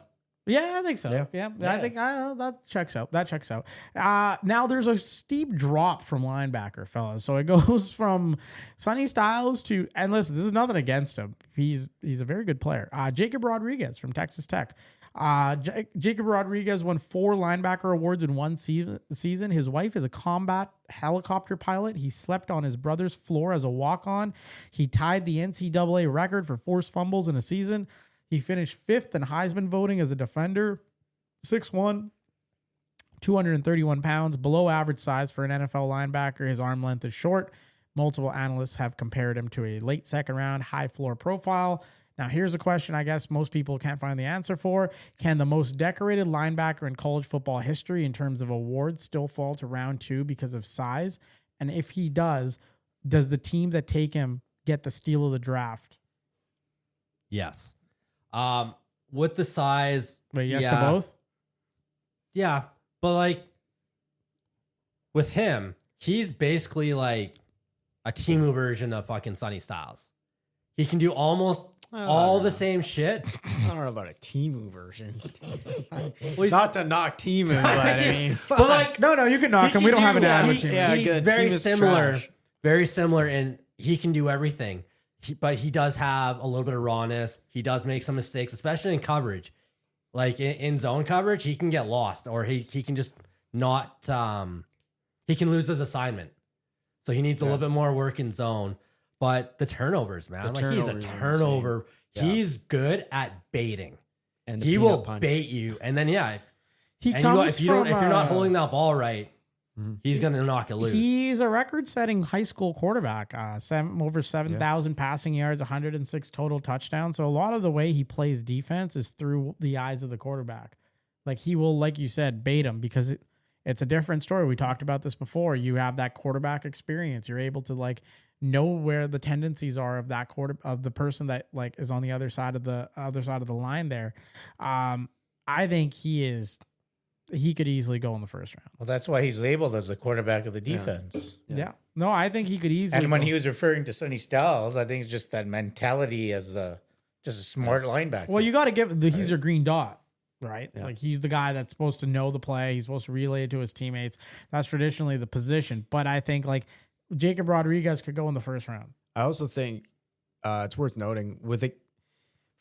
Yeah, I think so. Yeah, I think that checks out. That checks out. Now there's a steep drop from linebacker, fellas. So it goes from Sonny Styles to, and listen, this is nothing against him. He's a very good player. Jacob Rodriguez from Texas Tech. Jacob Rodriguez won 4 linebacker awards in one season. His wife is a combat helicopter pilot. He slept on his brother's floor as a walk-on. He tied the NCAA record for forced fumbles in a season. He finished 5th in Heisman voting as a defender. 6'1", 231 pounds, below average size for an NFL linebacker. His arm length is short. Multiple analysts have compared him to a late second round, high floor profile. Now, here's a question I guess most people can't find the answer for. Can the most decorated linebacker in college football history in terms of awards still fall to round 2 because of size? And if he does the team that take him get the steal of the draft? Yes. With the size. Wait, yes yeah, to both? Yeah. But like with him, he's basically like a Temu version of fucking Sonny Styles. He can do almost all the same shit. I don't know about a Temu version. Well, he's- Not to knock Temu, but I mean, but like No, you can knock him. We don't have an average. Yeah, he's good. very Team is similar. trash. Very similar, and he can do everything. But he does have a little bit of rawness. He does make some mistakes, especially in coverage. Like in zone coverage, he can get lost, or he can just not. He can lose his assignment, so he needs a little bit more work in zone. But the turnovers, man, like he's a turnovers are turnover. insane. Yeah. He's good at baiting. and the He peanut will punch. bait you, and then He and comes if you're not from, holding that ball right, He's going to knock it loose. He's a record-setting high school quarterback. Over 7,000 passing yards, 106 total touchdowns. So a lot of the way he plays defense is through the eyes of the quarterback. Like he will, like you said, bait him because it's a different story. We talked about this before. You have that quarterback experience. You're able to like know where the tendencies are of that of the person that like is on the other side of the line there. I think he could easily go in the first round. Well, that's why he's labeled as the quarterback of the defense. Yeah. No, I think he could easily. And when he was referring to Sonny Styles, I think it's just that mentality as just a smart linebacker. Well, you got to give he's your green dot, right? Yeah. Like he's the guy that's supposed to know the play. He's supposed to relay it to his teammates. That's traditionally the position. But I think like Jacob Rodriguez could go in the first round. I also think it's worth noting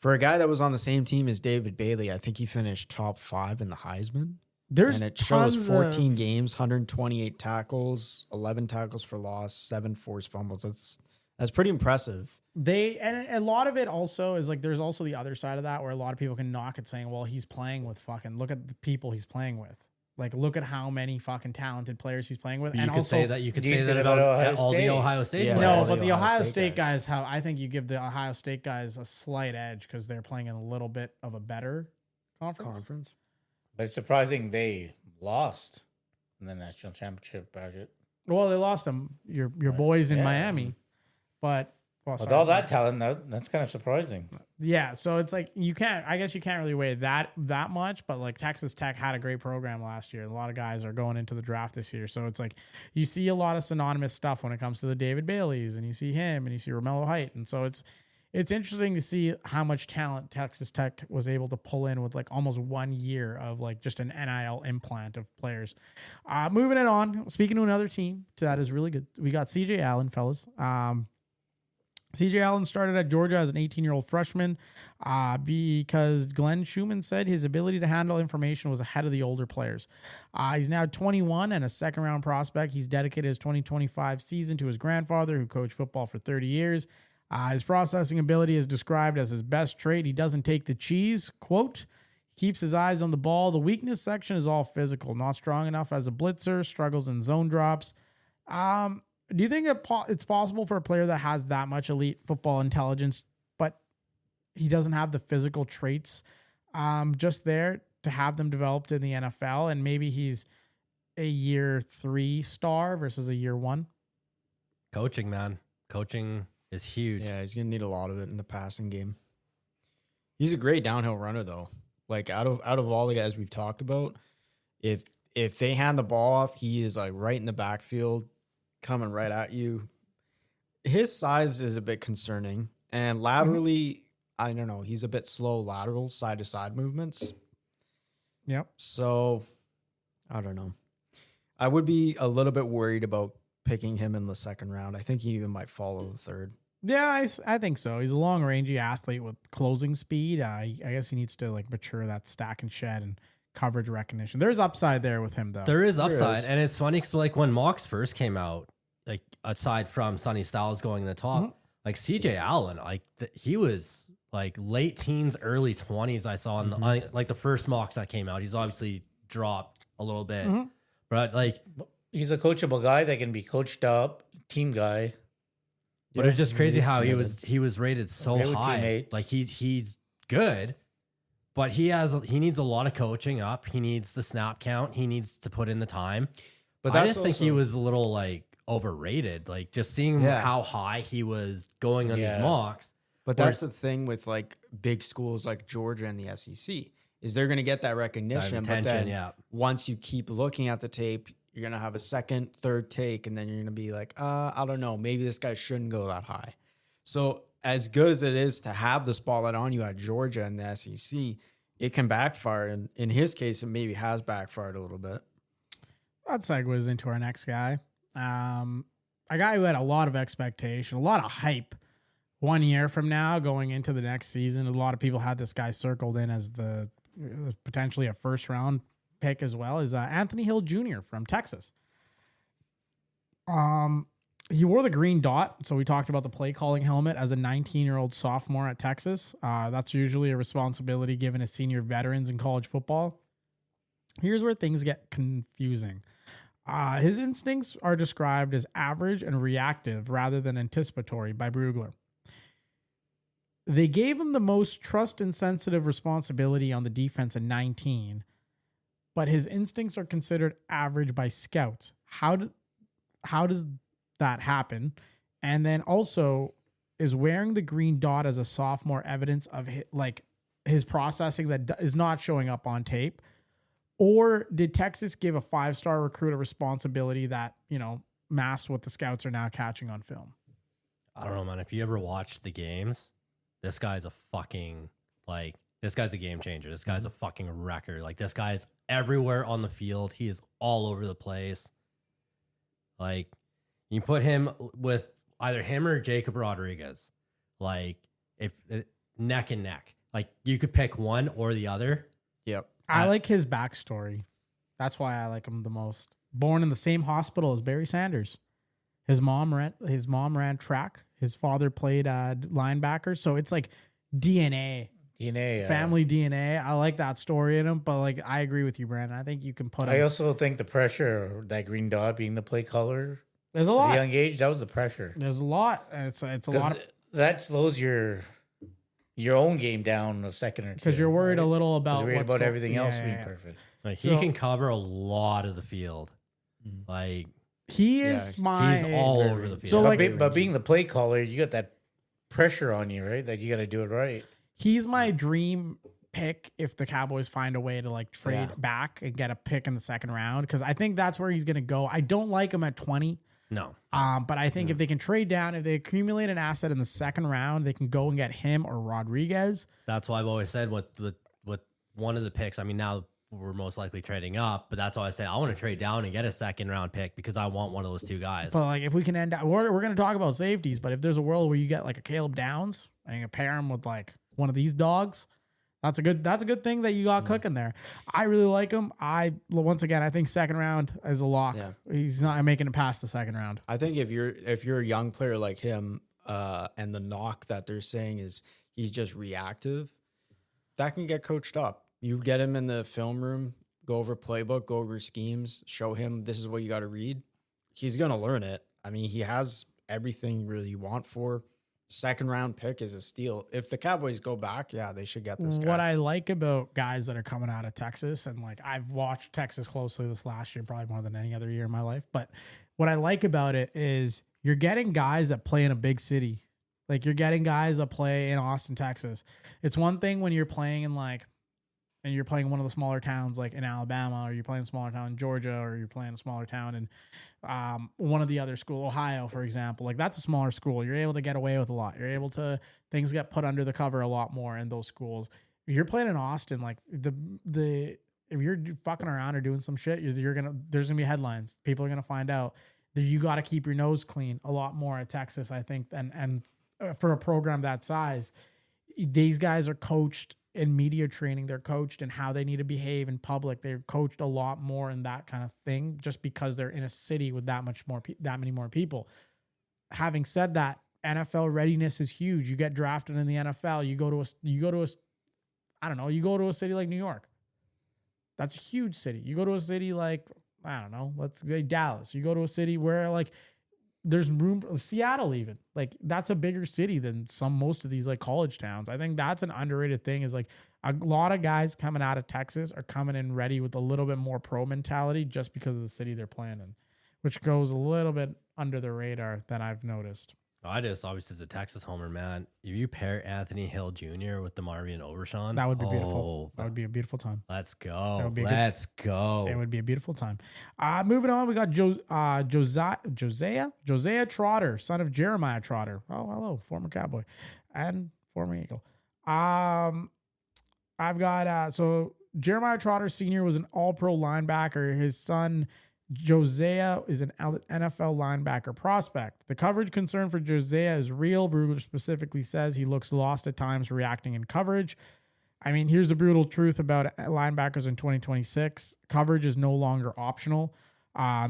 for a guy that was on the same team as David Bailey, I think he finished top 5 in the Heisman. And it shows 14 games, 128 tackles, 11 tackles for loss, 7 forced fumbles. That's pretty impressive. And a lot of it also is like there's also the other side of that where a lot of people can knock it saying, well, he's playing with look at the people he's playing with. Like, look at how many fucking talented players he's playing with. You and could also, say that. You could say that about all the Ohio State players. No, but the Ohio State guys, I think you give the Ohio State guys a slight edge because they're playing in a little bit of a better conference. But it's surprising they lost in the national championship bracket. Well, they lost them, your boys in Miami. But with all that talent, that's kind of surprising. Yeah, so it's like I guess you can't really weigh that much, but like Texas Tech had a great program last year. A lot of guys are going into the draft this year. So it's like you see a lot of synonymous stuff when it comes to the David Baileys, and you see him and you see Romello Height. And so it's interesting to see how much talent Texas Tech was able to pull in with like almost 1 year of like just an NIL implant of players. Moving it on, speaking to another team that is really good. We got CJ Allen, fellas. CJ Allen started at Georgia as an 18-year-old freshman because Glenn Schumann said his ability to handle information was ahead of the older players. He's now 21 and a second-round prospect. He's dedicated his 2025 season to his grandfather, who coached football for 30 years. His processing ability is described as his best trait. He doesn't take the cheese, quote, keeps his eyes on the ball. The weakness section is all physical, not strong enough as a blitzer, struggles in zone drops. Do you think it's possible for a player that has that much elite football intelligence, but he doesn't have the physical traits just there to have them developed in the NFL, and maybe he's a year 3 star versus a year 1? Coaching, man. Coaching is huge. Yeah, he's going to need a lot of it in the passing game. He's a great downhill runner, though. Like, out of all the guys we've talked about, if they hand the ball off, he is, like, right in the backfield, coming right at you. His size is a bit concerning. And laterally, I don't know, he's a bit slow lateral side-to-side movements. Yep. So, I don't know. I would be a little bit worried about picking him in the second round. I think he even might follow the third. Yeah, I think so. He's a long-rangey athlete with closing speed. I guess he needs to like mature that stack and shed and coverage recognition. There's upside there with him, though. There is upside, and it's funny because like when mocks first came out, like aside from Sonny Styles going in the top, like CJ Allen, like he was like late teens, early 20s. I saw in the, like the first mocks that came out. He's obviously dropped a little bit, but like he's a coachable guy that can be coached up, team guy. But it's just crazy how he was rated so high. Teammates. Like he's good, but he needs a lot of coaching up. He needs the snap count. He needs to put in the time. But I just think he was a little like overrated. Like just seeing how high he was going on these mocks. But that's the thing with like big schools like Georgia and the SEC is they're going to get that recognition. But then once you keep looking at the tape, you're going to have a second, third take, and then you're going to be like, I don't know, maybe this guy shouldn't go that high. So as good as it is to have the spotlight on you at Georgia and the SEC, it can backfire. And in his case, it maybe has backfired a little bit. That segues into our next guy. A guy who had a lot of expectation, a lot of hype 1 year from now going into the next season. A lot of people had this guy circled in as the potentially a first round pick as well, is Anthony Hill Jr. from Texas. He wore the green dot, so we talked about the play calling helmet as a 19-year-old sophomore at Texas. That's usually a responsibility given to senior veterans in college football. Here's where things get confusing. His instincts are described as average and reactive rather than anticipatory by Brugler. They gave him the most trust and sensitive responsibility on the defense in 19, but his instincts are considered average by scouts. How does that happen? And then also, is wearing the green dot as a sophomore evidence of his processing that is not showing up on tape? Or did Texas give a 5-star recruit a responsibility that, masked what the scouts are now catching on film? I don't know, man. If you ever watched the games, this guy's a fucking, this guy's a game changer. This guy's a fucking wrecker. Like, this guy's everywhere on the field. He is all over the place. Like, you put him with either him or Jacob Rodriguez, if neck and neck. Like, you could pick one or the other. Yep. I like his backstory. That's why I like him the most. Born in the same hospital as Barry Sanders. His mom ran track. His father played linebacker. So it's like DNA, family DNA. I like that story in him. But I agree with you, Brandon. I think you can put. I also think the pressure, that green dot being the play color. There's a lot. At a young age, that was the pressure. There's a lot. It's a lot. That slows your own game down a second or two. Because you're worried a little about. You're worried about everything else being perfect. Like, he can cover a lot of the field. Like, he's he's all over the field. So but being the play caller, you got that pressure on you, right? That you got to do it right. He's my dream pick if the Cowboys find a way to trade back and get a pick in the second round, because I think that's where he's going to go. I don't like him at 20. No. But I think if they can trade down, if they accumulate an asset in the second round, they can go and get him or Rodriguez. That's why I've always said with one of the picks. I mean, now we're most likely trading up, but that's why I said I want to trade down and get a second round pick because I want one of those two guys. But if we can end up, we're going to talk about safeties, but if there's a world where you get a Caleb Downs and you pair him with one of these dogs, that's a good thing that you got cooking there. I really like him. I think second round is a lock. Yeah. He's not making it past the second round. I think if you're a young player like him, and the knock that they're saying is he's just reactive, that can get coached up. You get him in the film room, go over playbook, go over schemes, show him this is what you got to read. He's gonna learn it. I mean, he has everything really you want for. Second round pick is a steal. If the Cowboys go back, they should get this guy. What I like about guys that are coming out of Texas, and I've watched Texas closely this last year, probably more than any other year in my life. But what I like about it is you're getting guys that play in a big city. You're getting guys that play in Austin, Texas. It's one thing when you're playing in and you're playing one of the smaller towns in Alabama, or you're playing a smaller town in Georgia, or you're playing a smaller town in one of the other schools, Ohio, for example. That's a smaller school. You're able to get away with a lot. You're able to, things get put under the cover a lot more in those schools. If you're playing in Austin, if you're fucking around or doing some shit, there's gonna be headlines. People are gonna find out. You got to keep your nose clean a lot more at Texas, I think, and for a program that size, these guys are coached in media training. They're coached in how they need to behave in public. They're coached a lot more in that kind of thing, just because they're in a city with that many more people. Having said that, NFL readiness is huge. You get drafted in the NFL. You go to a city like New York. That's a huge city. You go to a city like, let's say Dallas. You go to a city where there's room, Seattle even. That's a bigger city than most of these college towns. I think that's an underrated thing, is a lot of guys coming out of Texas are coming in ready with a little bit more pro mentality just because of the city they're playing in, which goes a little bit under the radar than I've noticed. I just, obviously, as a Texas homer, man, if you pair Anthony Hill Jr. with DeMarvion Overshawn, that would be beautiful. That would be a beautiful time. Let's go. Let's go. It would be a beautiful time. Moving on, we got Josiah Trotter, son of Jeremiah Trotter. Oh, hello, former Cowboy and former Eagle. I've got so Jeremiah Trotter Sr. was an all-pro linebacker. His son Josiah is an NFL linebacker prospect. The coverage concern for Josiah is real. Brugler specifically says he looks lost at times reacting in coverage. I mean, here's the brutal truth about linebackers in 2026. Coverage is no longer optional.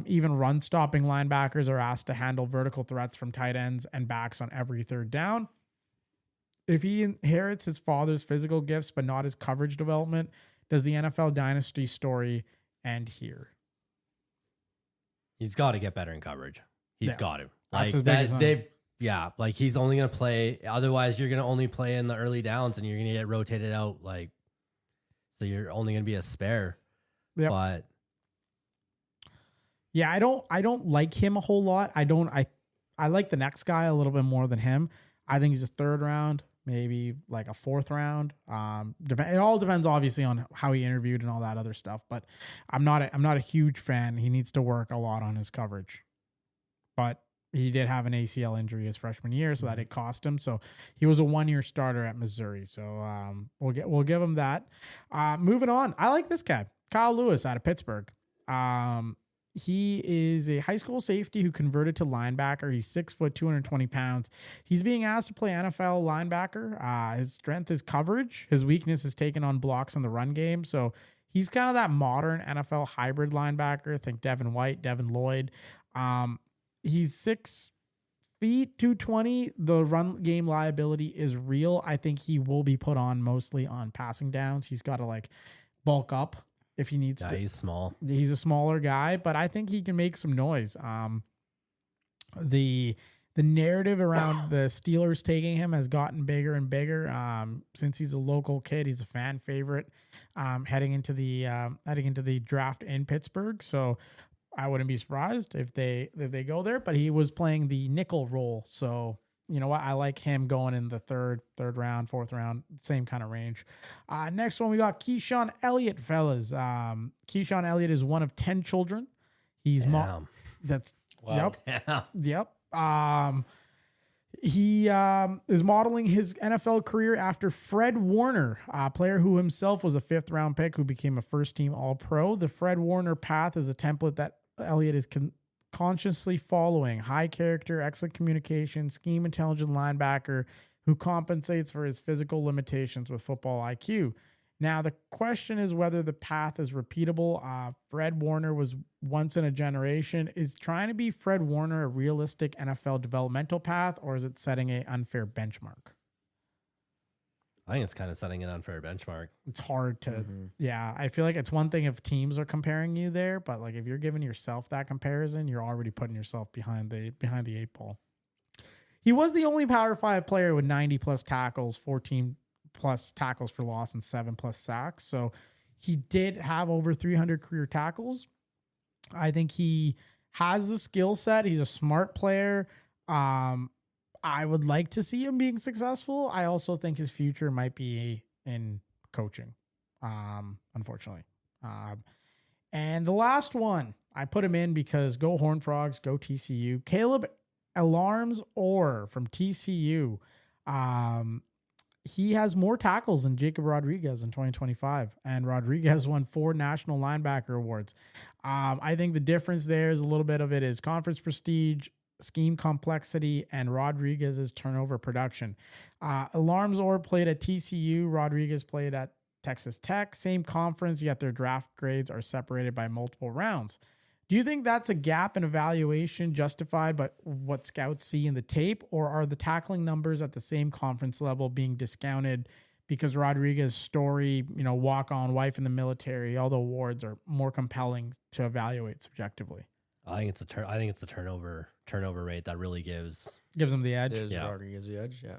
Even run-stopping linebackers are asked to handle vertical threats from tight ends and backs on every third down. If he inherits his father's physical gifts but not his coverage development, does the NFL dynasty story end here? He's got to get better in coverage. He's got to. That's Like his biggest one. like he's only going to play. Otherwise, you're going to only play in the early downs and you're going to get rotated out. Like, so you're only going to be a spare. Yep. But yeah, I don't like him a whole lot. I like the next guy a little bit more than him. I think he's a 3rd round, maybe like a 4th round. It all depends obviously on how he interviewed and all that other stuff, but I'm not a huge fan. He needs to work a lot on his coverage. But he did have an ACL injury his freshman year, so that it cost him. So he was a 1-year starter at Missouri. So we'll give him that. Moving on. I like this guy, Kyle Lewis out of Pittsburgh. He is a high school safety who converted to linebacker. He's 6 foot, 220 pounds. He's being asked to play NFL linebacker. His strength is coverage. His weakness is taken on blocks in the run game. So he's kind of that modern NFL hybrid linebacker. Think Devin White, Devin Lloyd. He's 6 feet, 220. The run game liability is real. I think he will be put on mostly on passing downs. He's got to like bulk up if he needs to. he's small. He's a smaller guy, but I think he can make some noise. The narrative around the Steelers taking him has gotten bigger and bigger. Since he's a local kid, he's a fan favorite. Heading into the draft in Pittsburgh, so I wouldn't be surprised if they go there. But he was playing the nickel role, so you know what? I like him going in the third round, 4th round, same kind of range. Next one, we got Keyshawn Elliott, fellas. Keyshawn Elliott is one of 10 children. He's that's Wow. Yep. He is modeling his NFL career after Fred Warner, a player who himself was a 5th round pick who became a first-team All-Pro. The Fred Warner path is a template that Elliott is consciously following. High character, excellent communication, scheme intelligent linebacker who compensates for his physical limitations with football IQ. Now, the question is whether the path is repeatable. Fred Warner was once in a generation. Is trying to be Fred Warner a realistic NFL developmental path, or is it setting an unfair benchmark? I think it's kind of setting an unfair benchmark. It's hard to, yeah. I feel like it's one thing if teams are comparing you there, but like if you're giving yourself that comparison, you're already putting yourself behind the 8 ball. He was the only Power 5 player with 90 plus tackles, 14 plus tackles for loss, and 7 plus sacks. So he did have over 300 career tackles. I think he has the skill set. He's a smart player. I would like to see him being successful. I also think his future might be in coaching, unfortunately. And the last one, I put him in because go Horned Frogs, go TCU. Caleb Alarms Orr from TCU. He has more tackles than Jacob Rodriguez in 2025, and Rodriguez won 4 National Linebacker Awards. I think the difference there is a little bit of it is conference prestige, scheme complexity, and Rodriguez's turnover production. Alarms Orr played at TCU. Rodriguez played at Texas Tech. Same conference, yet their draft grades are separated by multiple rounds. Do you think that's a gap in evaluation justified by what scouts see in the tape, or are the tackling numbers at the same conference level being discounted because Rodriguez's story, walk-on, wife in the military, all the awards are more compelling to evaluate subjectively? I think it's the turnover rate that really gives Gives him the edge. There's Yeah. Rodriguez the edge. Yeah.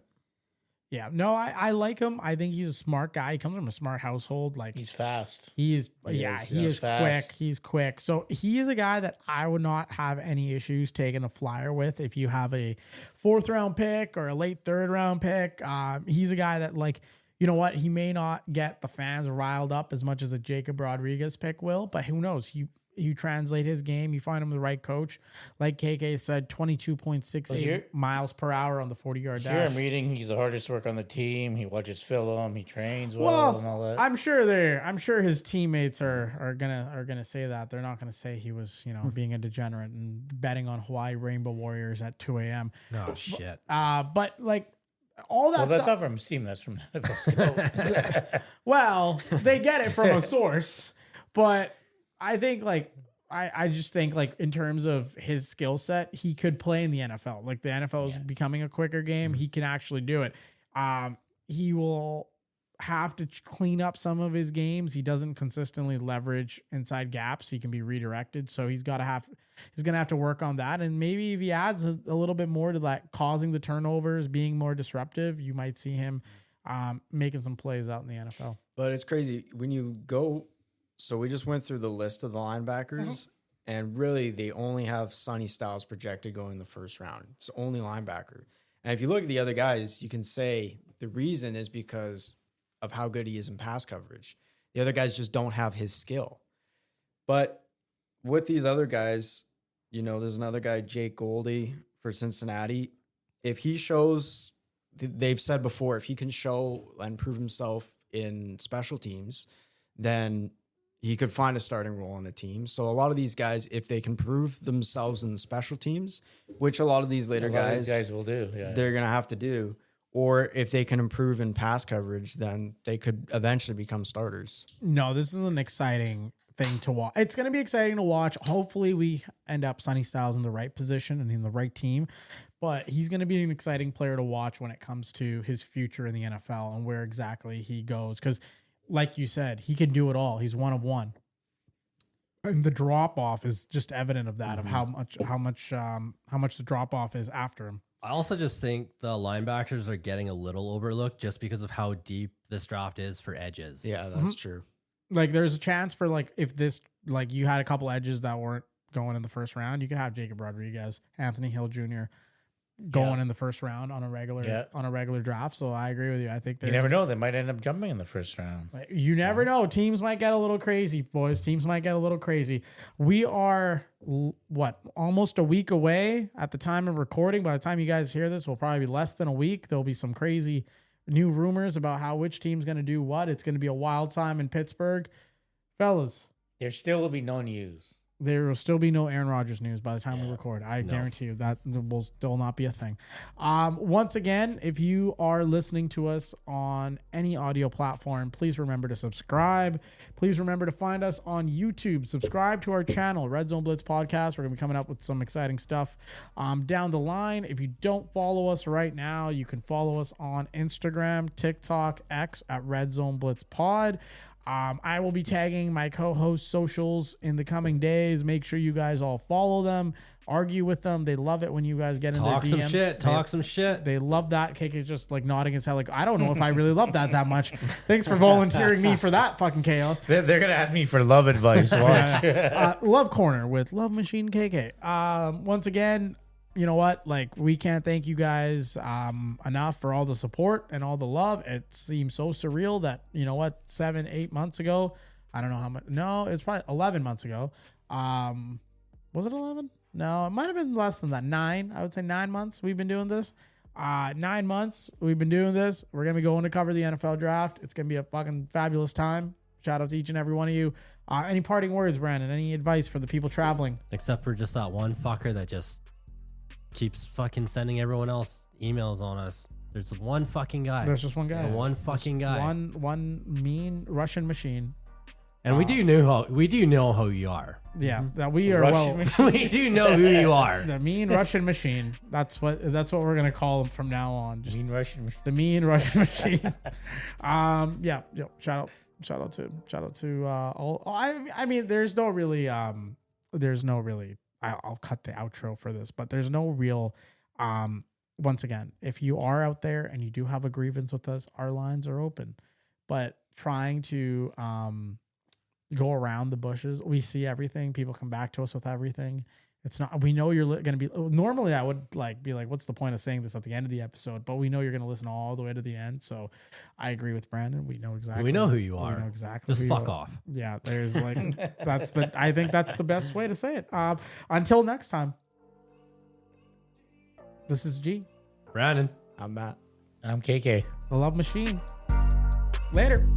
Yeah. No, I like him. I think he's a smart guy. He comes from a smart household. Like He's fast. he is He's fast. quick. He's quick. So he is a guy that I would not have any issues taking a flyer with. If you have a 4th round pick or a late 3rd round pick, he's a guy that, like, you know what? He may not get the fans riled up as much as a Jacob Rodriguez pick will, but who knows? You translate his game, you find him the right coach. Like KK said, 22.68 miles per hour on the 40-yard dash. Here I'm reading he's the hardest work on the team. He watches film. He trains well and all that. I'm sure his teammates are gonna say that. They're not gonna say he was, being a degenerate and betting on Hawaii Rainbow Warriors at 2 a.m. no shit. But like all that Well, that's stuff. not from Steam. That's from NFL Scout. Well, they get it from a source, but I think I just think in terms of his skill set, he could play in the NFL. Like the NFL is becoming a quicker game. He can actually do it. He will have to clean up some of his games. He doesn't consistently leverage inside gaps. He can be redirected. So he's going to have to work on that. And maybe if he adds a little bit more to that, causing the turnovers, being more disruptive, you might see him making some plays out in the NFL. But it's crazy when you go. So we just went through the list of the linebackers, and really they only have Sonny Styles projected going in the first round. It's the only linebacker. And if you look at the other guys, you can say the reason is because of how good he is in pass coverage. The other guys just don't have his skill. But with these other guys, there's another guy, Jake Goldie for Cincinnati. If he shows, they've said before, if he can show and prove himself in special teams, then he could find a starting role on the team. So a lot of these guys, if they can prove themselves in the special teams, which a lot of these later guys will do, they're going to have to do, or if they can improve in pass coverage, then they could eventually become starters. No, this is an exciting thing to watch. It's going to be exciting to watch. Hopefully we end up Sonny Styles in the right position and in the right team, but he's going to be an exciting player to watch when it comes to his future in the NFL and where exactly he goes. Because like you said, he can do it all. He's one of one. And the drop off is just evident of that, of how much the drop off is after him. I also just think the linebackers are getting a little overlooked just because of how deep this draft is for edges. Yeah, that's true. Like there's a chance for if this, you had a couple edges that weren't going in the first round, you could have Jacob Rodriguez, Anthony Hill Jr. going in the first round on a regular draft. So I agree with you. I think you never know. They might end up jumping in the first round. You never know. Teams might get a little crazy, boys. Teams might get a little crazy. We are almost a week away at the time of recording. By the time you guys hear this, will probably be less than a week. There'll be some crazy new rumors about which team's going to do what. It's going to be a wild time in Pittsburgh. Fellas, there still will be no news. There will still be no Aaron Rodgers news by the time we record. I guarantee you that will still not be a thing. Once again, if you are listening to us on any audio platform, please remember to subscribe. Please remember to find us on YouTube. Subscribe to our channel, Red Zone Blitz Podcast. We're going to be coming up with some exciting stuff down the line. If you don't follow us right now, you can follow us on Instagram, TikTok, X at Red Zone Blitz Pod. I will be tagging my co-host socials in the coming days. Make sure you guys all follow them, argue with them. They love it when you guys get in their DMs. Talk some shit. They love that. KK is just nodding his head I don't know if I really love that much. Thanks for volunteering me for that fucking chaos. They're going to ask me for love advice. Watch. Love Corner with Love Machine KK. Once again, you know what? We can't thank you guys enough for all the support and all the love. It seems so surreal that, 7-8 months ago, I don't know how much. No, it's probably 11 months ago. Was it 11? No, it might have been less than that. 9. I would say 9 months we've been doing this. 9 months we've been doing this. We're going to be going to cover the NFL draft. It's going to be a fucking fabulous time. Shout out to each and every one of you. Any parting words, Brandon? Any advice for the people traveling? Except for just that one fucker that just keeps fucking sending everyone else emails on us. There's one fucking guy. There's just one guy. One fucking guy. One mean Russian machine. And we do know who you are. Yeah, that we are. We do know who you are. The mean Russian machine. That's what we're gonna call him from now on. Just mean Russian machine. The mean Russian machine. Yeah. Shout out to all. I mean, there's no really. I'll cut the outro for this, but there's no real. Once again, if you are out there and you do have a grievance with us, our lines are open. But trying to go around the bushes, we see everything. People come back to us with everything. It's not. We know you're going to be. Normally, I would be like, "What's the point of saying this at the end of the episode?" But we know you're going to listen all the way to the end. So, I agree with Brandon. We know exactly. We know who you are. We know exactly. Just fuck off. Yeah, there's I think that's the best way to say it. Until next time. This is G. Brandon. I'm Matt. I'm KK. The Love Machine. Later.